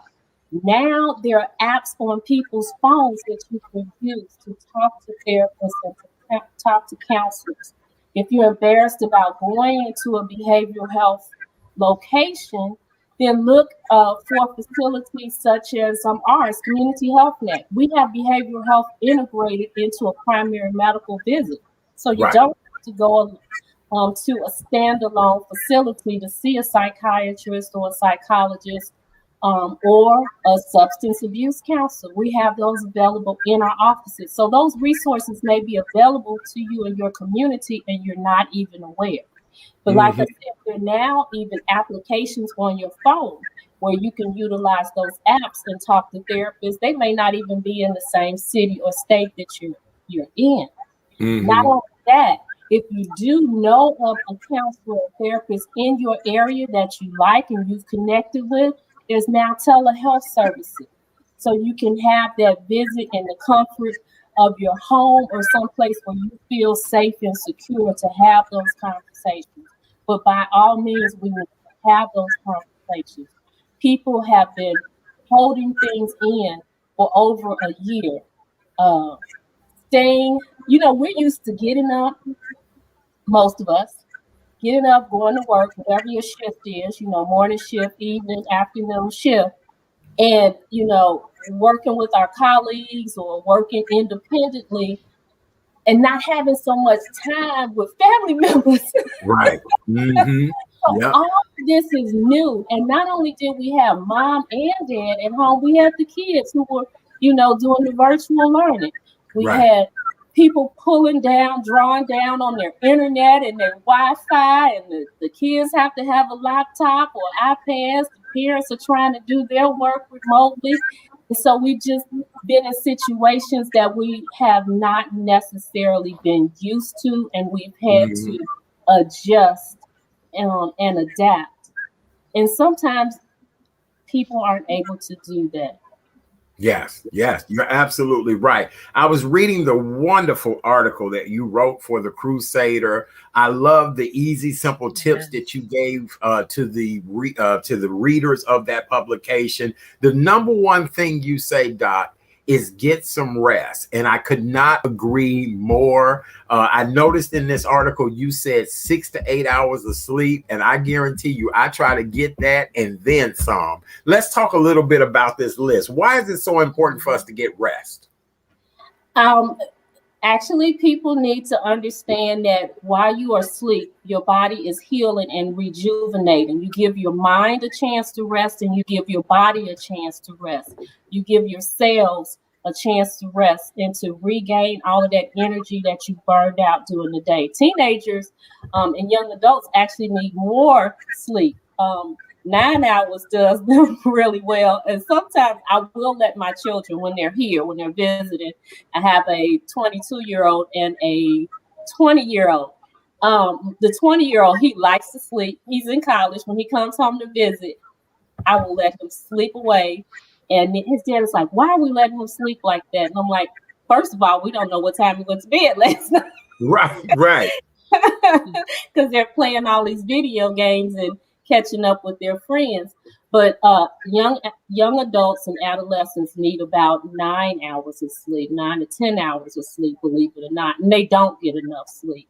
C: Now there are apps on people's phones that you can use to talk to therapists and to talk to counselors. If you're embarrassed about going into a behavioral health location, then look for facilities such as ours, Community HealthNet. We have behavioral health integrated into a primary medical visit. So you don't have to go to a standalone facility to see a psychiatrist or a psychologist or a substance abuse counselor. We have those available in our offices. So those resources may be available to you in your community and you're not even aware. But like I said, there are now even applications on your phone where you can utilize those apps and talk to therapists. They may not even be in the same city or state that you're in. Not only that, if you do know of a counselor or therapist in your area that you like and you've connected with, there's now telehealth services. So you can have that visit in the comfort of your home or someplace where you feel safe and secure to have those conversations. But by all means, we need to have those conversations. People have been holding things in for over a year. Staying, we're used to getting up, most of us, getting up, going to work, whatever your shift is, morning shift, evening, afternoon shift, and, working with our colleagues or working independently and not having so much time with family members.
A: Right.
C: So all of this is new. And not only did we have mom and dad at home, we had the kids who were, doing the virtual learning. We had people pulling down, drawing down on their internet and their Wi-Fi, and the kids have to have a laptop or iPads. The parents are trying to do their work remotely. And so we've just been in situations that we have not necessarily been used to, and we've had to adjust and adapt. And sometimes people aren't able to do that.
A: Yes, you're absolutely right. I was reading the wonderful article that you wrote for the Crusader. I love the easy, simple tips that you gave to the readers of that publication. The number one thing you say, Doc, is get some rest. And I could not agree more. I noticed in this article, you said 6 to 8 hours of sleep. And I guarantee you, I try to get that and then some. Let's talk a little bit about this list. Why is it so important for us to get rest?
C: Actually, people need to understand that while you are asleep, your body is healing and rejuvenating. You give your mind a chance to rest and you give your body a chance to rest. You give your cells a chance to rest and to regain all of that energy that you burned out during the day. Teenagers and young adults actually need more sleep. 9 hours does them really well. And sometimes I will let my children, when they're here, when they're visiting, I have a 22-year-old and a 20-year-old. The 20-year-old, he likes to sleep. He's in college. When he comes home to visit, I will let him sleep away. And his dad is like, why are we letting him sleep like that? And I'm like, first of all, we don't know what time he went to bed last night.
A: Right.
C: Because they're playing all these video games and catching up with their friends. But young adults and adolescents need about 9 hours of sleep, 9 to 10 hours of sleep, believe it or not, and they don't get enough sleep.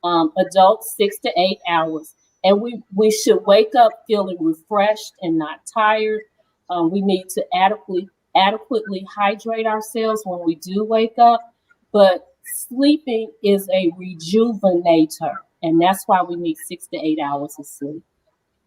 C: Adults, 6 to 8 hours. And we should wake up feeling refreshed and not tired. We need to adequately hydrate ourselves when we do wake up. But sleeping is a rejuvenator, and that's why we need 6 to 8 hours of sleep.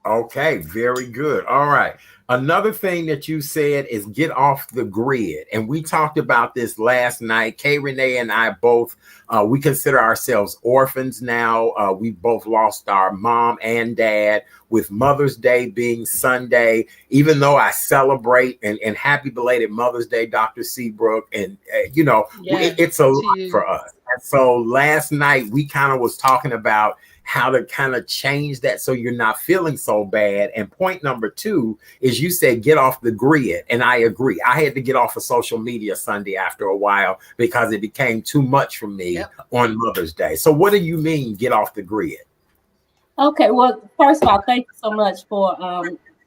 A: Okay, very good. All right. Another thing that you said is get off the grid. And we talked about this last night. Kay Renee and I both, we consider ourselves orphans now. We both lost our mom and dad, with Mother's Day being Sunday, even though I celebrate and happy belated Mother's Day, Dr. Seabrook. And, it's a lot for us. And so last night we kind of was talking about how to kind of change that so you're not feeling so bad. And point number 2 is you said get off the grid. And I agree. I had to get off of social media Sunday after a while because it became too much for me on Mother's Day. So what do you mean get off the grid?
C: Okay, well, first of all, thank you so much for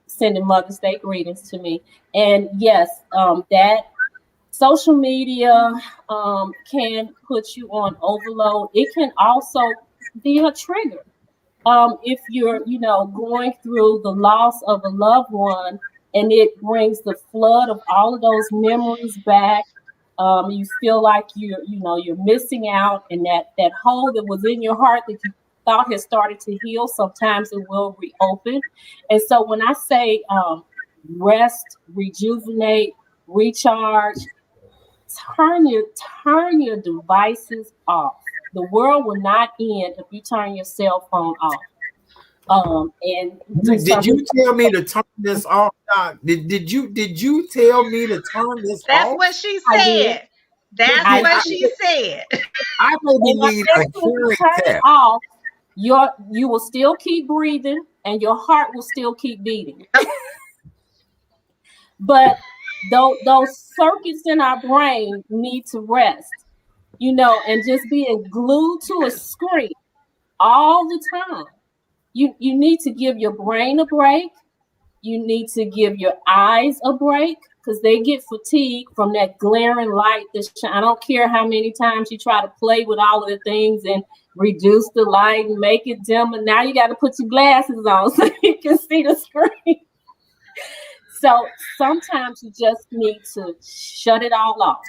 C: sending Mother's Day greetings to me. And yes, that social media can put you on overload. It can also be a trigger. If you're, going through the loss of a loved one and it brings the flood of all of those memories back, you feel like you're missing out, and that hole that was in your heart that you thought had started to heal, sometimes it will reopen. And so when I say rest, rejuvenate, recharge. Turn your devices off. The world will not end if you turn your cell phone off. And
A: did you tell me to turn this off, Doc? Did you tell me to turn this
B: That's
A: off?
B: what she
C: I did.
B: said. That's what she said.
A: I maybe need a hearing
C: turn
A: test.
C: it off, you will still keep breathing and your heart will still keep beating. But those circuits in our brain need to rest, and just being glued to a screen all the time. You need to give your brain a break. You need to give your eyes a break because they get fatigued from that glaring light. I don't care how many times you try to play with all of the things and reduce the light and make it dim. And now you got to put your glasses on so you can see the screen. So sometimes you just need to shut it all off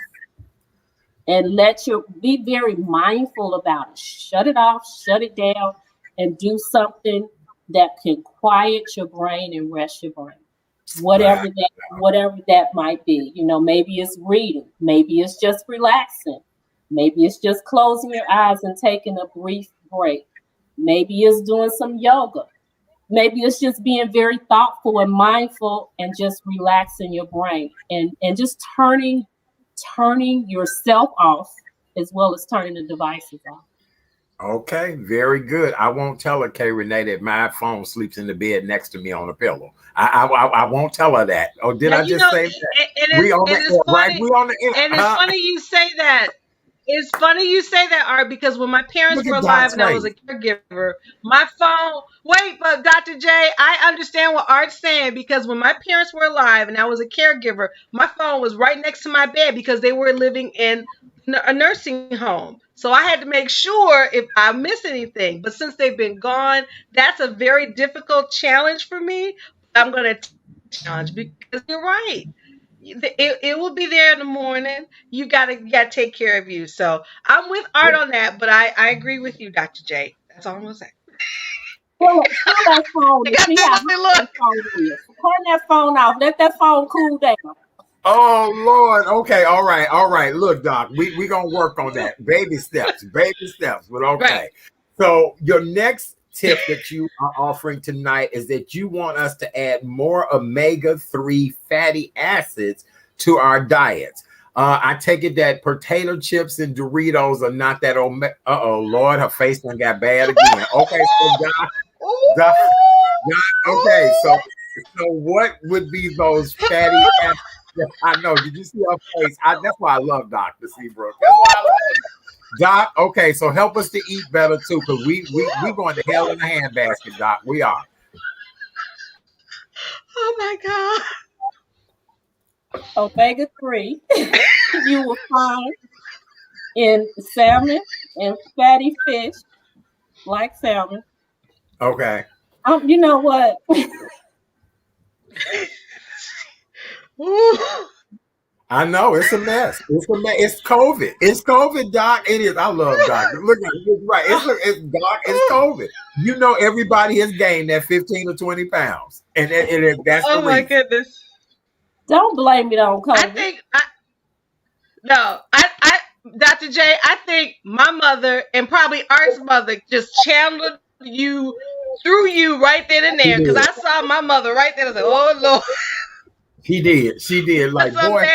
C: and be very mindful about it. Shut it off, shut it down, and do something that can quiet your brain and rest your brain. Whatever that might be. Maybe it's reading, maybe it's just relaxing, maybe it's just closing your eyes and taking a brief break. Maybe it's doing some yoga. Maybe it's just being very thoughtful and mindful and just relaxing your brain and just turning yourself off as well as turning the devices off.
A: Okay, very good. I won't tell her, Kay Renee, that my phone sleeps in the bed next to me on a pillow. I won't tell her that. Oh, did I just say that? We on the air, right? We on the air.
B: And it's funny you say that. It's funny you say that, Art, because when my parents were alive and I was a caregiver, my phone. Wait, but Dr. J, I understand what Art's saying because when my parents were alive and I was a caregiver, my phone was right next to my bed because they were living in a nursing home. So I had to make sure if I miss anything. But since they've been gone, that's a very difficult challenge for me. I'm going to challenge because you're right. It will be there in the morning. You gotta take care of you. So I'm with Art on that, but I agree with you, Dr. J. That's all I'm gonna say.
C: Pull that phone and see how that phone is. Turn that phone off. Let that phone cool down.
A: Oh Lord. Okay. All right. Look, Doc, we gonna work on that. Baby steps. But okay. Right. So your next tip that you are offering tonight is that you want us to add more omega-3 fatty acids to our diets. I take it that potato chips and Doritos are not that Lord, her face done got bad again. Okay, so Doc, okay, so what would be those fatty acids? I know. Did you see her face? That's why I love Dr. Seabrook. That's why I love her. Doc, okay, so help us to eat better too, because we going to hell in a handbasket, Doc. We are.
B: Oh my
C: God. Omega-3 you will find in salmon and fatty fish, like salmon.
A: Okay.
C: You know what?
A: I know it's a mess. It's COVID. It's COVID, Doc. It is. I love Doc. Look at it. It's right. It's Doc. It's COVID. You know, everybody has gained that 15 or 20 pounds, and that's the reason.
B: Oh my goodness!
C: Don't blame it on COVID.
B: I think Dr. J, I think my mother and probably Art's mother just channeled you through you right then and there because I saw my mother right there. I was like, oh Lord.
A: She did. Like, boy,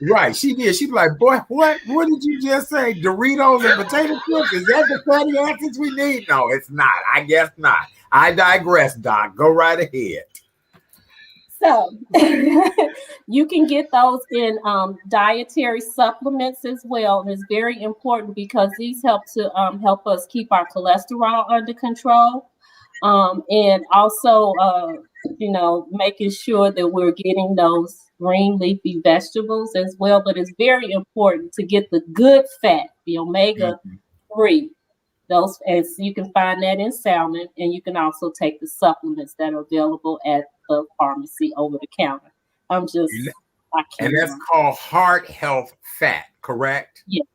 A: right? She did. She's like, boy, what did you just say? Doritos and potato chips? Is that the fatty acids we need? No, it's not. I guess not. I digress, Doc. Go right ahead.
C: So you can get those in dietary supplements as well. And it's very important because these help us keep our cholesterol under control. And also, making sure that we're getting those green leafy vegetables as well. But it's very important to get the good fat, the omega-3. Those, and you can find that in salmon, and you can also take the supplements that are available at the pharmacy over the counter. And that's
A: called heart health fat, correct?
C: Yes.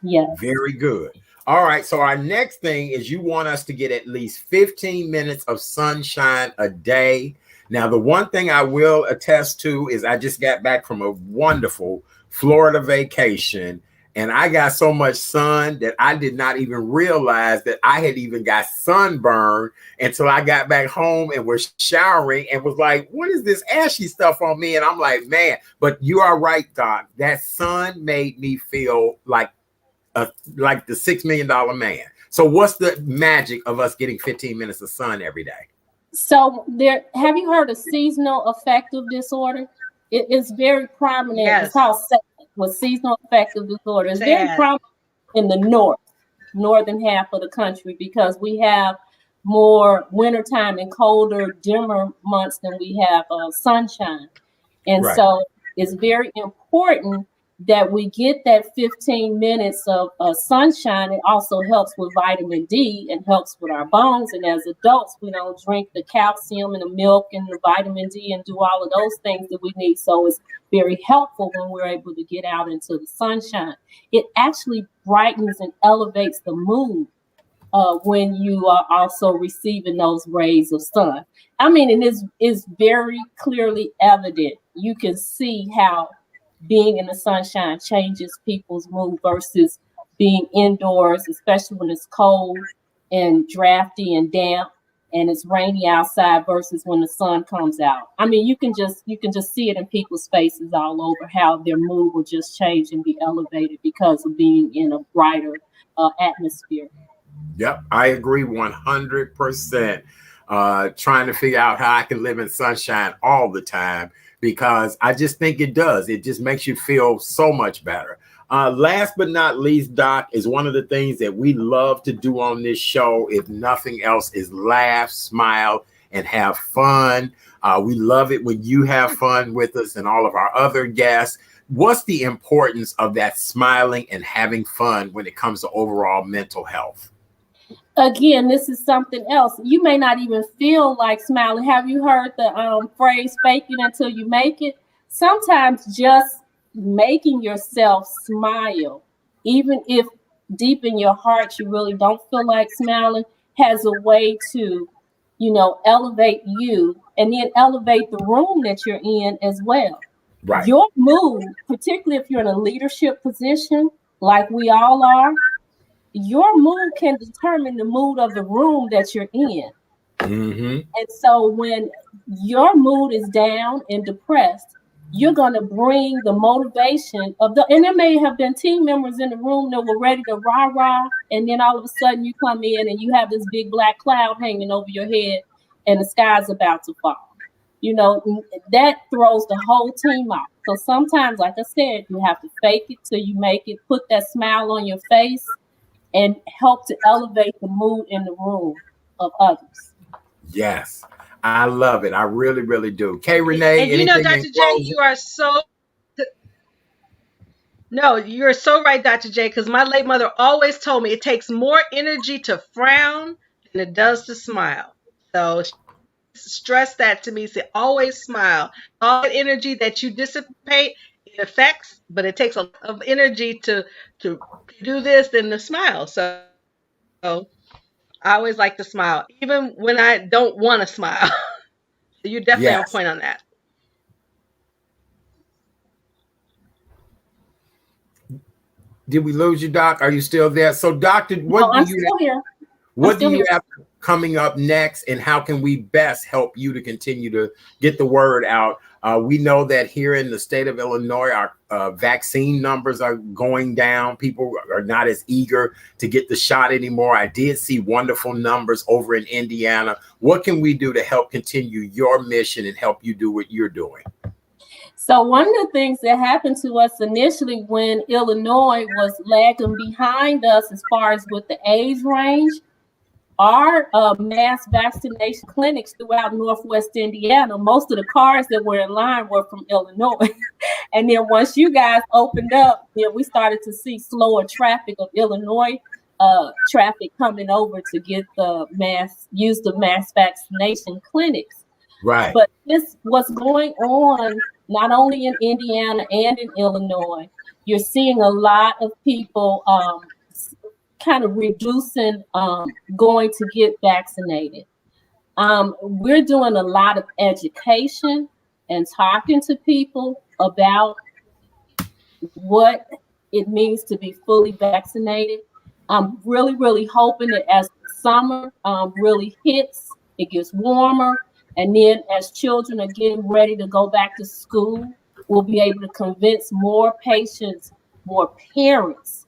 C: Yes.
A: Very good. All right. So our next thing is you want us to get at least 15 minutes of sunshine a day. Now, the one thing I will attest to is I just got back from a wonderful Florida vacation, and I got so much sun that I did not even realize that I had even got sunburned until I got back home and was showering and was like, what is this ashy stuff on me? And I'm like, man, but you are right, Doc. That sun made me feel like the $6 million man. So what's the magic of us getting 15 minutes of sun every day?
C: So have you heard of seasonal affective disorder? It is very prominent. Yes. It's called with seasonal affective disorder. It's very prominent in the northern half of the country because we have more wintertime and colder, dimmer months than we have sunshine. And so it's very important that we get that 15 minutes of sunshine. It also helps with vitamin D and helps with our bones. And as adults, we don't drink the calcium and the milk and the vitamin D and do all of those things that we need. So it's very helpful when we're able to get out into the sunshine. It actually brightens and elevates the mood when you are also receiving those rays of sun. I mean, and it's very clearly evident. You can see how being in the sunshine changes people's mood versus being indoors, especially when it's cold and drafty and damp and it's rainy outside versus when the sun comes out. I mean, you can just see it in people's faces all over how their mood will just change and be elevated because of being in a brighter atmosphere.
A: Yep, I agree 100%. Trying to figure out how I can live in sunshine all the time, because I just think it does. It just makes you feel so much better. Last but not least, Doc, is one of the things that we love to do on this show, if nothing else, is laugh, smile, and have fun. We love it when you have fun with us and all of our other guests. What's the importance of that smiling and having fun when it comes to overall mental health?
C: Again, this is something else. You may not even feel like smiling. Have you heard the phrase fake it until you make it? Sometimes just making yourself smile, even if deep in your heart you really don't feel like smiling, has a way to, elevate you and then elevate the room that you're in as well. Right. Your mood, particularly if you're in a leadership position like we all are, your mood can determine the mood of the room that you're in. Mm-hmm. And so when your mood is down and depressed, you're going to bring the motivation and there may have been team members in the room that were ready to rah-rah, and then all of a sudden you come in and you have this big black cloud hanging over your head and the sky's about to fall. That throws the whole team off. So sometimes, like I said, you have to fake it till you make it, put that smile on your face, and help to elevate the mood in the room of others.
A: Yes, I love it. I really, really do. Kay Renee,
B: and Dr. J, you're so right, Dr. J, because my late mother always told me it takes more energy to frown than it does to smile. So stress that to me. Say always smile. All the energy that you dissipate, it affects, but it takes a lot of energy to do this than to smile. So I always like to smile, even when I don't want to smile. So you're definitely on point on that.
A: Did we lose you, Doc? Are you still there? So, Doctor, what do you have coming up next, and how can we best help you to continue to get the word out? We know that here in the state of Illinois, our vaccine numbers are going down. People are not as eager to get the shot anymore. I did see wonderful numbers over in Indiana. What can we do to help continue your mission and help you do what you're doing?
C: So one of the things that happened to us initially when Illinois was lagging behind us as far as with the age range, our mass vaccination clinics throughout Northwest Indiana, most of the cars that were in line were from Illinois. And then once you guys opened up, we started to see slower traffic of Illinois traffic coming over to get use the mass vaccination clinics.
A: Right.
C: But this what's going on not only in Indiana and in Illinois. You're seeing a lot of people kind of reducing going to get vaccinated. We're doing a lot of education and talking to people about what it means to be fully vaccinated. I'm really, really hoping that as the summer really hits, it gets warmer, and then as children are getting ready to go back to school, we'll be able to convince more patients, more parents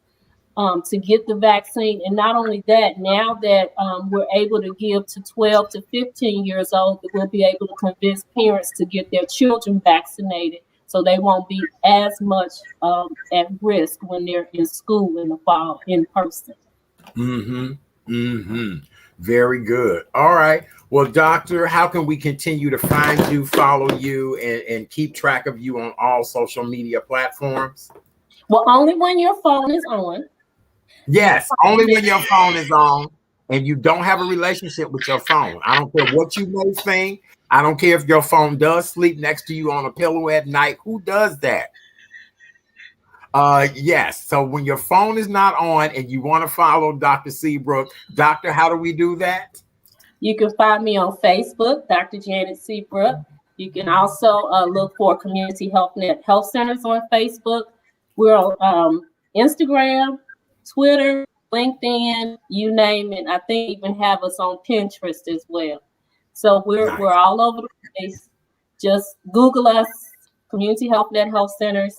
C: to get the vaccine. And not only that, now that we're able to give to 12 to 15 years old, that we'll be able to convince parents to get their children vaccinated so they won't be as much at risk when they're in school in the fall in person.
A: Very good. All right. Well, doctor, how can we continue to find you, follow you, and keep track of you on all social media platforms?
C: Well, only when your phone is on.
A: Yes, only when your phone is on and you don't have a relationship with your phone. I don't care what you may think. I don't care if your phone does sleep next to you on a pillow at night. Who does that? Yes. So when your phone is not on and you want to follow Dr. Seabrook, doctor, how do we do that?
C: You can find me on Facebook, Dr. Janet Seabrook. You can also look for Community HealthNet Health Centers on Facebook. We're on Instagram, Twitter, LinkedIn, you name it. I think even have us on Pinterest as well. So we're all over the place. Just Google us, Community HealthNet Health Centers.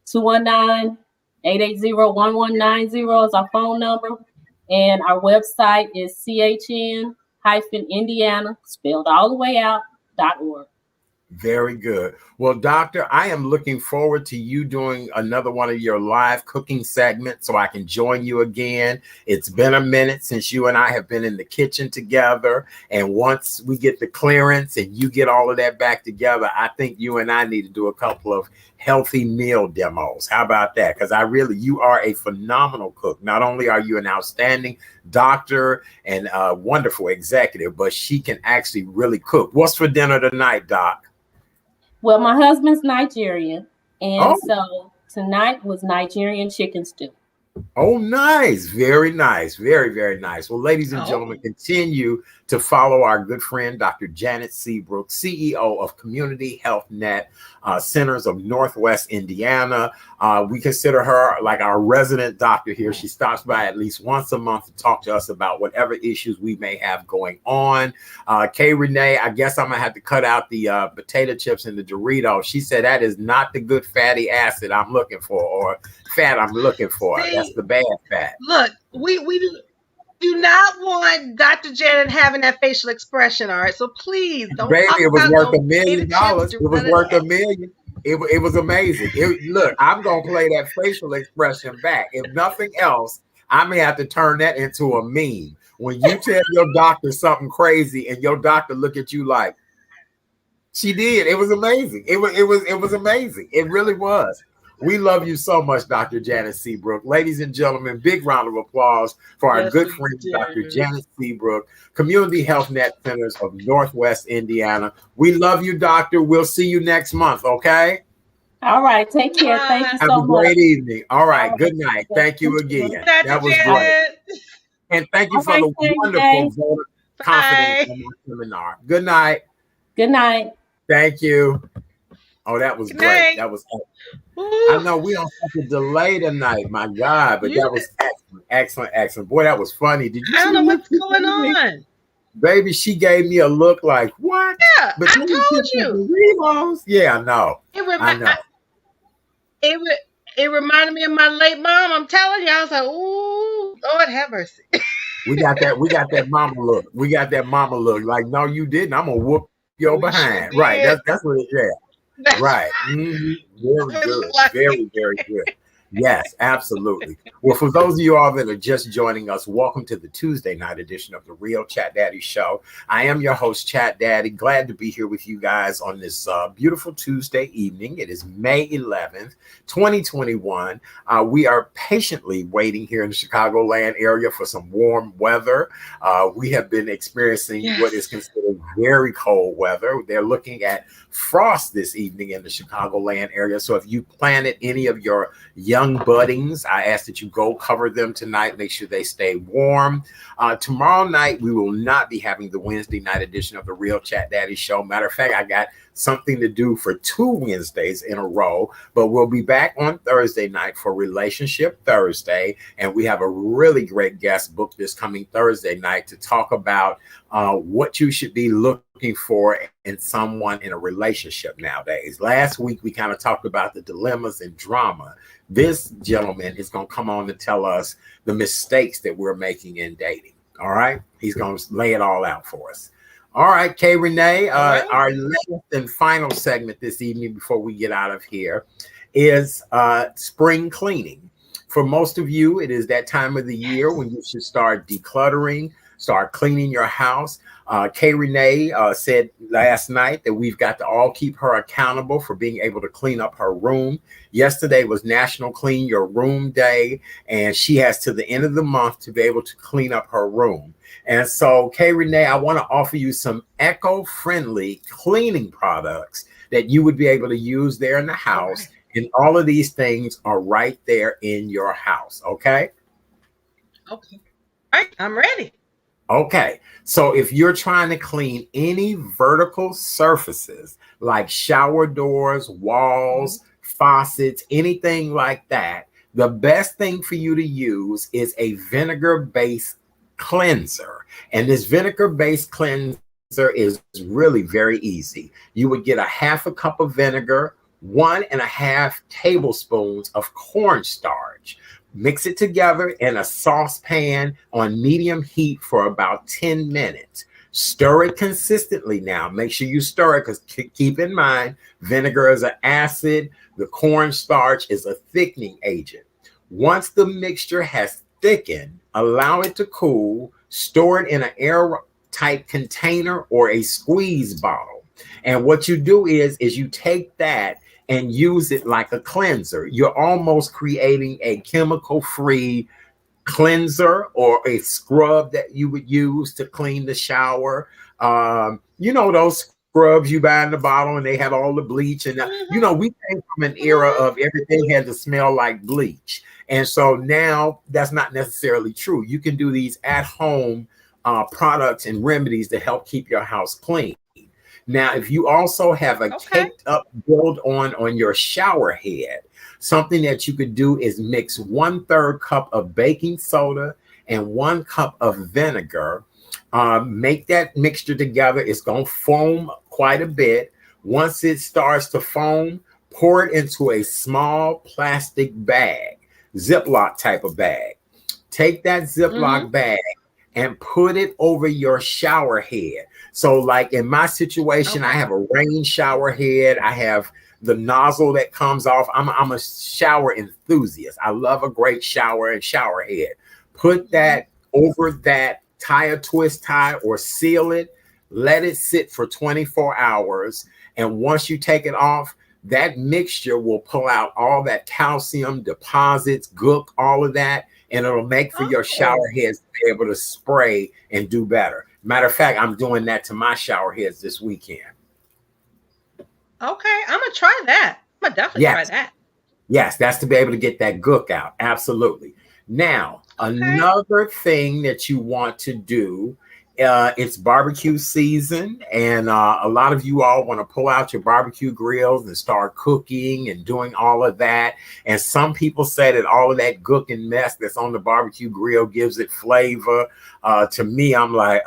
C: 219-880-1190 is our phone number. And our website is CHN-Indiana, spelled all the way out, .org.
A: Very good. Well, doctor, I am looking forward to you doing another one of your live cooking segments so I can join you again. It's been a minute since you and I have been in the kitchen together. And once we get the clearance and you get all of that back together, I think you and I need to do a couple of healthy meal demos. How about that? Because you are a phenomenal cook. Not only are you an outstanding doctor and a wonderful executive, but she can actually really cook. What's for dinner tonight, Doc?
C: Well, my husband's Nigerian, and so tonight was Nigerian chicken stew.
A: Oh, nice. Very nice. Very, very nice. Well, ladies and gentlemen, continue to follow our good friend, Dr. Janet Seabrook, CEO of Community HealthNet Centers of Northwest Indiana. We consider her like our resident doctor here. She stops by at least once a month to talk to us about whatever issues we may have going on. Kay Renee, I guess I'm going to have to cut out the potato chips and the Doritos. She said that is not the good fatty acid I'm looking for, or fat I'm looking for.
B: See,
A: that's the bad fat.
B: Look, we do not want Dr. Janet having that facial expression. All right, so please don't.
A: Baby, it was worth $1 million. It was worth $1 million. It was amazing. Look, I'm gonna play that facial expression back. If nothing else, I may have to turn that into a meme. When you tell your doctor something crazy and your doctor look at you like, she did. It was amazing. It was amazing. It really was. We love you so much, Dr. Janet Seabrook. Ladies and gentlemen, big round of applause for our good friend, Dr. Janet Seabrook, Community HealthNet Centers of Northwest Indiana. We love you, doctor. We'll see you next month, okay?
C: All right. Take care. Thank you so much.
A: Have a great evening. All right. Good night. Thank you again. That was great. And thank you for the wonderful vote of confidence in my seminar. Good night.
C: Good night.
A: Thank you. Oh, that was great. That was I know we on such a delay tonight, my God, but that was excellent. Boy, that was funny. Did you?
B: I don't know what's going on.
A: Baby, she gave me a look like, what?
B: Yeah, but I told you.
A: Yeah, I know. I know.
B: It reminded me of my late mom. I'm telling you, I was like, ooh, Lord have mercy.
A: We got that mama look. Like, no, you didn't. I'm gonna whoop your behind. Right. That's what it is. Right. Mm-hmm. Very good. Very, very good. Yes, absolutely. Well, for those of you all that are just joining us, welcome to the Tuesday night edition of the Real Chat Daddy Show. I am your host, Chat Daddy. Glad to be here with you guys on this beautiful Tuesday evening. It is May 11th, 2021. We are patiently waiting here in the Chicagoland area for some warm weather. We have been experiencing what is considered very cold weather. They're looking at frost this evening in the Chicagoland area. So if you planted any of your young young buddings. I ask that you go cover them tonight. Make sure they stay warm. Tomorrow night, we will not be having the Wednesday night edition of the Real Chat Daddy Show. Matter of fact, I got something to do for 2 Wednesdays in a row, but we'll be back on Thursday night for Relationship Thursday. And we have a really great guest booked this coming Thursday night to talk about what you should be looking for in someone in a relationship nowadays. Last week, we kind of talked about the dilemmas and drama. This gentleman is going to come on to tell us the mistakes that we're making in dating. All right. He's going to lay it all out for us. All right, Kay Renee, our last and final segment this evening before we get out of here is spring cleaning. For most of you, it is that time of the year when you should start decluttering, start cleaning your house. Kay Renee said last night that we've got to all keep her accountable for being able to clean up her room. Yesterday was National Clean Your Room Day, and she has to the end of the month to be able to clean up her room. And so, Kay Renee, I want to offer you some eco-friendly cleaning products that you would be able to use there in the house. And all of these things are right there in your house. Okay.
B: Okay. All right. I'm ready.
A: Okay. So if you're trying to clean any vertical surfaces like shower doors, walls, faucets, anything like that, the best thing for you to use is a vinegar-based cleanser. And this vinegar-based cleanser is really very easy. You would get a 1/2 cup of vinegar, 1.5 tablespoons of cornstarch. Mix it together in a saucepan on medium heat for about 10 minutes. Stir it consistently now. Make sure you stir it because keep in mind, vinegar is an acid. The cornstarch is a thickening agent. Once the mixture has thickened, allow it to cool. Store it in an airtight container or a squeeze bottle. And what you do is you take that and use it like a cleanser. You're almost creating a chemical-free cleanser or a scrub that you would use to clean the shower. You know, those scrubs you buy in the bottle and they have all the bleach. And, you know, we came from an era of everything had to smell like bleach. And so now that's not necessarily true. You can do these at-home products and remedies to help keep your house clean. Now, if you also have a caked up build on your shower head, something that you could do is mix 1/3 cup of baking soda and 1 cup of vinegar. Make that mixture together. It's going to foam quite a bit. Once it starts to foam, pour it into a small plastic bag, Ziploc type of bag. Take that Ziploc bag and put it over your shower head. So like in my situation, I have a rain shower head. I have the nozzle that comes off. I'm a shower enthusiast. I love a great shower and shower head. Put that over that, tie a twist tie or seal it. Let it sit for 24 hours. And once you take it off, that mixture will pull out all that calcium deposits, gook, all of that. And it'll make for your shower heads to be able to spray and do better. Matter of fact, I'm doing that to my shower heads this weekend.
B: Okay, I'm going to try that. I'm going to definitely try that.
A: Yes, that's to be able to get that gook out. Absolutely. Now, another thing that you want to do, it's barbecue season, and a lot of you all want to pull out your barbecue grills and start cooking and doing all of that. And some people say that all of that gook and mess that's on the barbecue grill gives it flavor. To me, I'm like,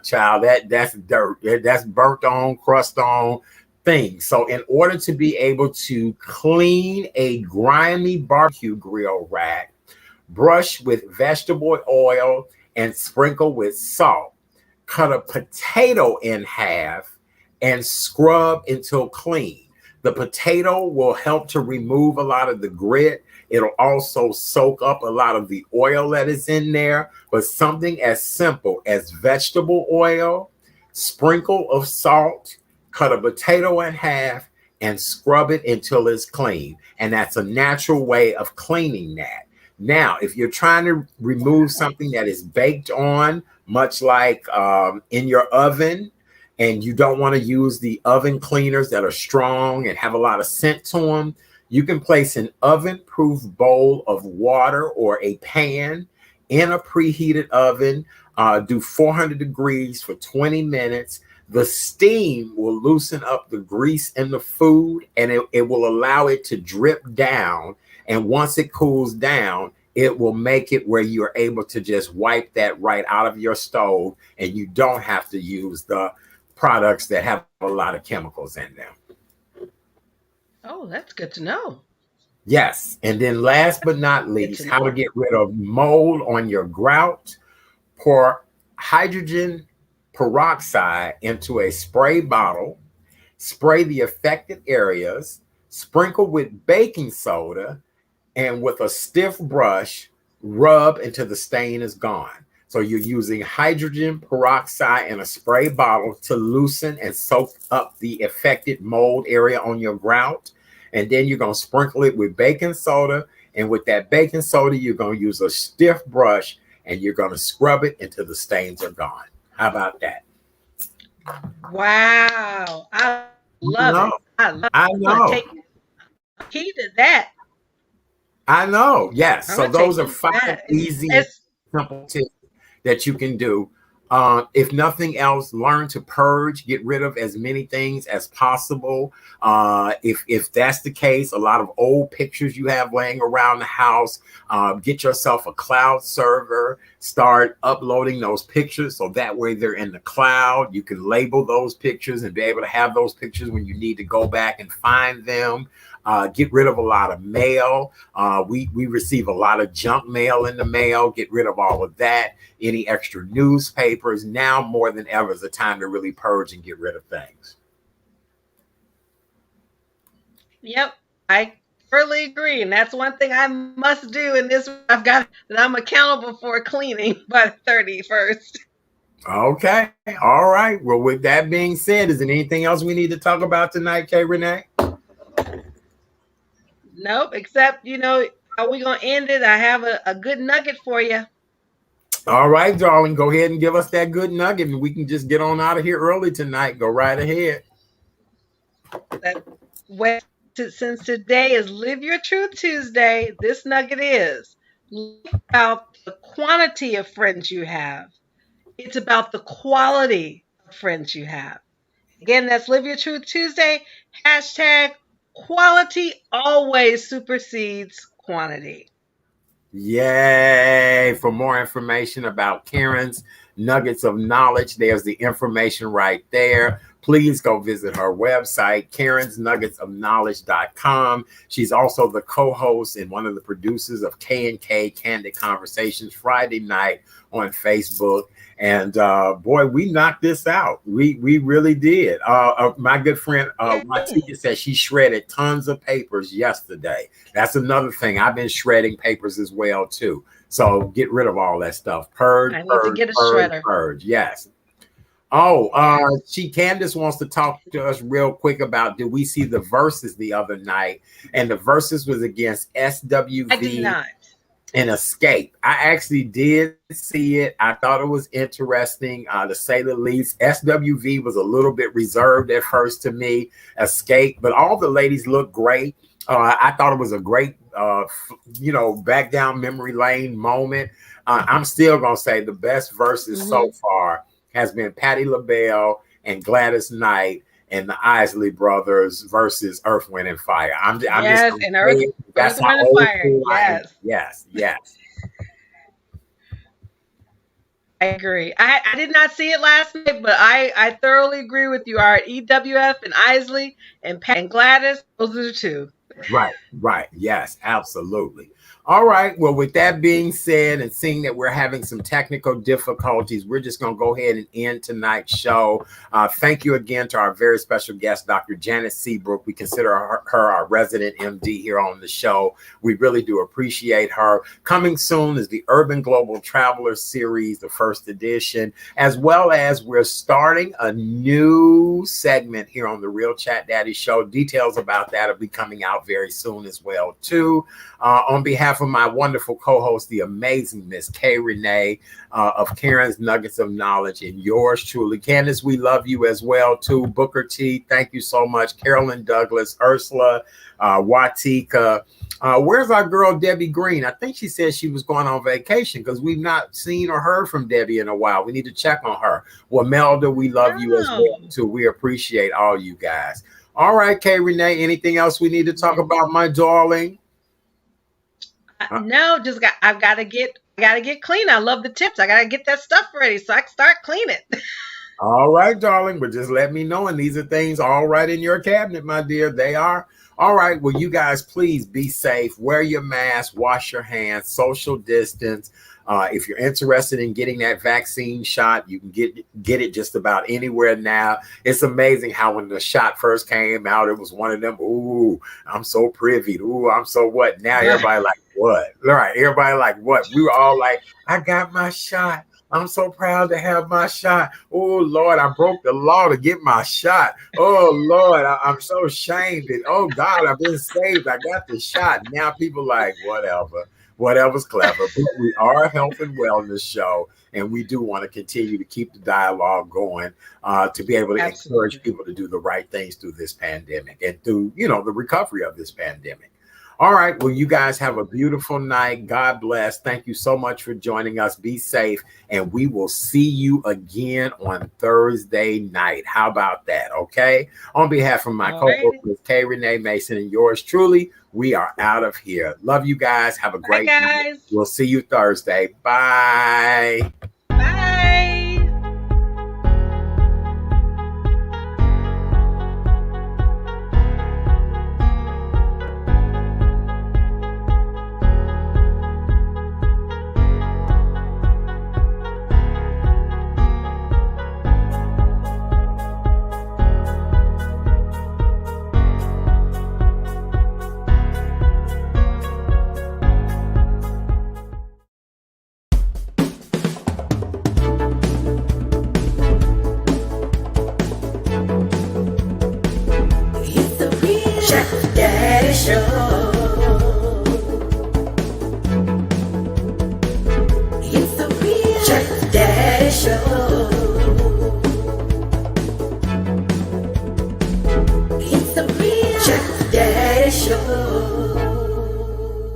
A: child, that's dirt. That's burnt on, crust on thing. So in order to be able to clean a grimy barbecue grill rack, brush with vegetable oil and sprinkle with salt. Cut a potato in half and scrub until clean. The potato will help to remove a lot of the grit. It'll also soak up a lot of the oil that is in there. But something as simple as vegetable oil, sprinkle of salt, cut a potato in half, and scrub it until it's clean. And that's a natural way of cleaning that. Now, if you're trying to remove something that is baked on, much like in your oven, and you don't want to use the oven cleaners that are strong and have a lot of scent to them, You can place an oven-proof bowl of water or a pan in a preheated oven. Do 400 degrees for 20 minutes. The steam will loosen up the grease in the food, and it will allow it to drip down. And once it cools down, it will make it where you're able to just wipe that right out of your stove, and you don't have to use the products that have a lot of chemicals in them.
B: Oh, that's good to know.
A: Yes. And then last but not least, how to get rid of mold on your grout. Pour hydrogen peroxide into a spray bottle, spray the affected areas, sprinkle with baking soda, and with a stiff brush, rub until the stain is gone. So you're using hydrogen peroxide in a spray bottle to loosen and soak up the affected mold area on your grout. And then you're going to sprinkle it with baking soda. And with that baking soda, you're going to use a stiff brush and you're going to scrub it until the stains are gone. How about that?
B: Wow. I love it. I know. Take heed to that.
A: I know. Yes. So those are 5 easy, simple tips that you can do. If nothing else, learn to purge, get rid of as many things as possible. If that's the case, a lot of old pictures you have laying around the house, get yourself a cloud server, start uploading those pictures so that way they're in the cloud. You can label those pictures and be able to have those pictures when you need to go back and find them. Get rid of a lot of mail. We receive a lot of junk mail in the mail. Get rid of all of that. Any extra newspapers. Now more than ever is the time to really purge and get rid of things.
B: Yep, I thoroughly agree. And that's one thing I must do in this. I've got that I'm accountable for cleaning by the 31st.
A: Okay. All right. Well, with that being said, is there anything else we need to talk about tonight, Kay Renee?
B: Nope, except, how we going to end it? I have a good nugget for you.
A: All right, darling, go ahead and give us that good nugget and we can just get on out of here early tonight. Go right ahead.
B: Since today is Live Your Truth Tuesday, this nugget is about the quantity of friends you have. It's about the quality of friends you have. Again, that's Live Your Truth Tuesday. # quality always supersedes quantity.
A: Yay. For more information about Karen's Nuggets of Knowledge, there's the information right there. Please go visit her website, karensnuggetsofknowledge.com. She's also the co-host and one of the producers of K&K Candid Conversations Friday night on Facebook. And boy, we knocked this out. We really did. My good friend Watika said she shredded tons of papers yesterday. That's another thing. I've been shredding papers as well too. So get rid of all that stuff. Purge.
B: I need to get a shredder.
A: Purge. Yes. Candace wants to talk to us real quick about, did we see the verses the other night? And the verses was against SWV.
B: I did not.
A: And Escape. I actually did see it. I thought it was interesting, to say the least. SWV was a little bit reserved at first to me. Escape, but all the ladies look great. I thought it was a great, back down memory lane moment. I'm still gonna say the best verses so far has been Patti LaBelle and Gladys Knight and the Isley Brothers versus Earth, Wind, and Fire.
B: That's how old school I am.
A: Yes.
B: I agree. I did not see it last night, but I thoroughly agree with you, Art. EWF and Isley and Gladys, those are the two.
A: Right. Yes, absolutely. All right. Well, with that being said, and seeing that we're having some technical difficulties, we're just going to go ahead and end tonight's show. Thank you again to our very special guest, Dr. Janet Seabrook. We consider her our resident MD here on the show. We really do appreciate her. Coming soon is the Urban Global Traveler Series, the first edition, as well as we're starting a new segment here on the Real Chat Daddy Show. Details about that will be coming out very soon as well, too. On behalf behalf of my wonderful co-host, the amazing Miss Kay Renee of Karen's Nuggets of Knowledge, and yours truly, Candace, we love you as well too. Booker T, thank you so much. Carolyn Douglas, Ursula, Watika. Where's our girl Debbie Green? I think she said she was going on vacation because we've not seen or heard from Debbie in a while. We need to check on her. Well, Melda, we love you as well too. We appreciate all you guys. All right, Kay Renee, anything else we need to talk about, my darling?
B: No, I've got to get clean. I love the tips. I got to get that stuff ready so I can start cleaning.
A: All right, darling, but just let me know. And these are things all right in your cabinet, my dear. They are. All right. Well, you guys, please be safe. Wear your mask, wash your hands, social distance. If you're interested in getting that vaccine shot, you can get it just about anywhere now. It's amazing how when the shot first came out, it was one of them, ooh, I'm so privy. Ooh, I'm so what? Now everybody like, what? All right. Everybody like, what? We were all like, I got my shot. I'm so proud to have my shot. Oh, Lord, I broke the law to get my shot. Oh, Lord, I'm so ashamed. Oh, God, I've been saved. I got the shot. Now people like, whatever's clever. But we are a health and wellness show, and we do want to continue to keep the dialogue going to be able to encourage people to do the right things through this pandemic and through, the recovery of this pandemic. All right. Well, you guys have a beautiful night. God bless. Thank you so much for joining us. Be safe. And we will see you again on Thursday night. How about that? Okay. On behalf of my co-host, Ms. Kay Renee Mason, and yours truly, we are out of here. Love you guys. Have a great night. We'll see you Thursday. Bye.
B: Bye.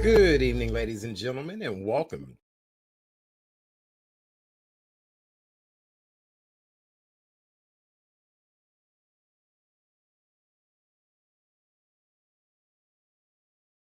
A: Good evening, ladies and gentlemen, and welcome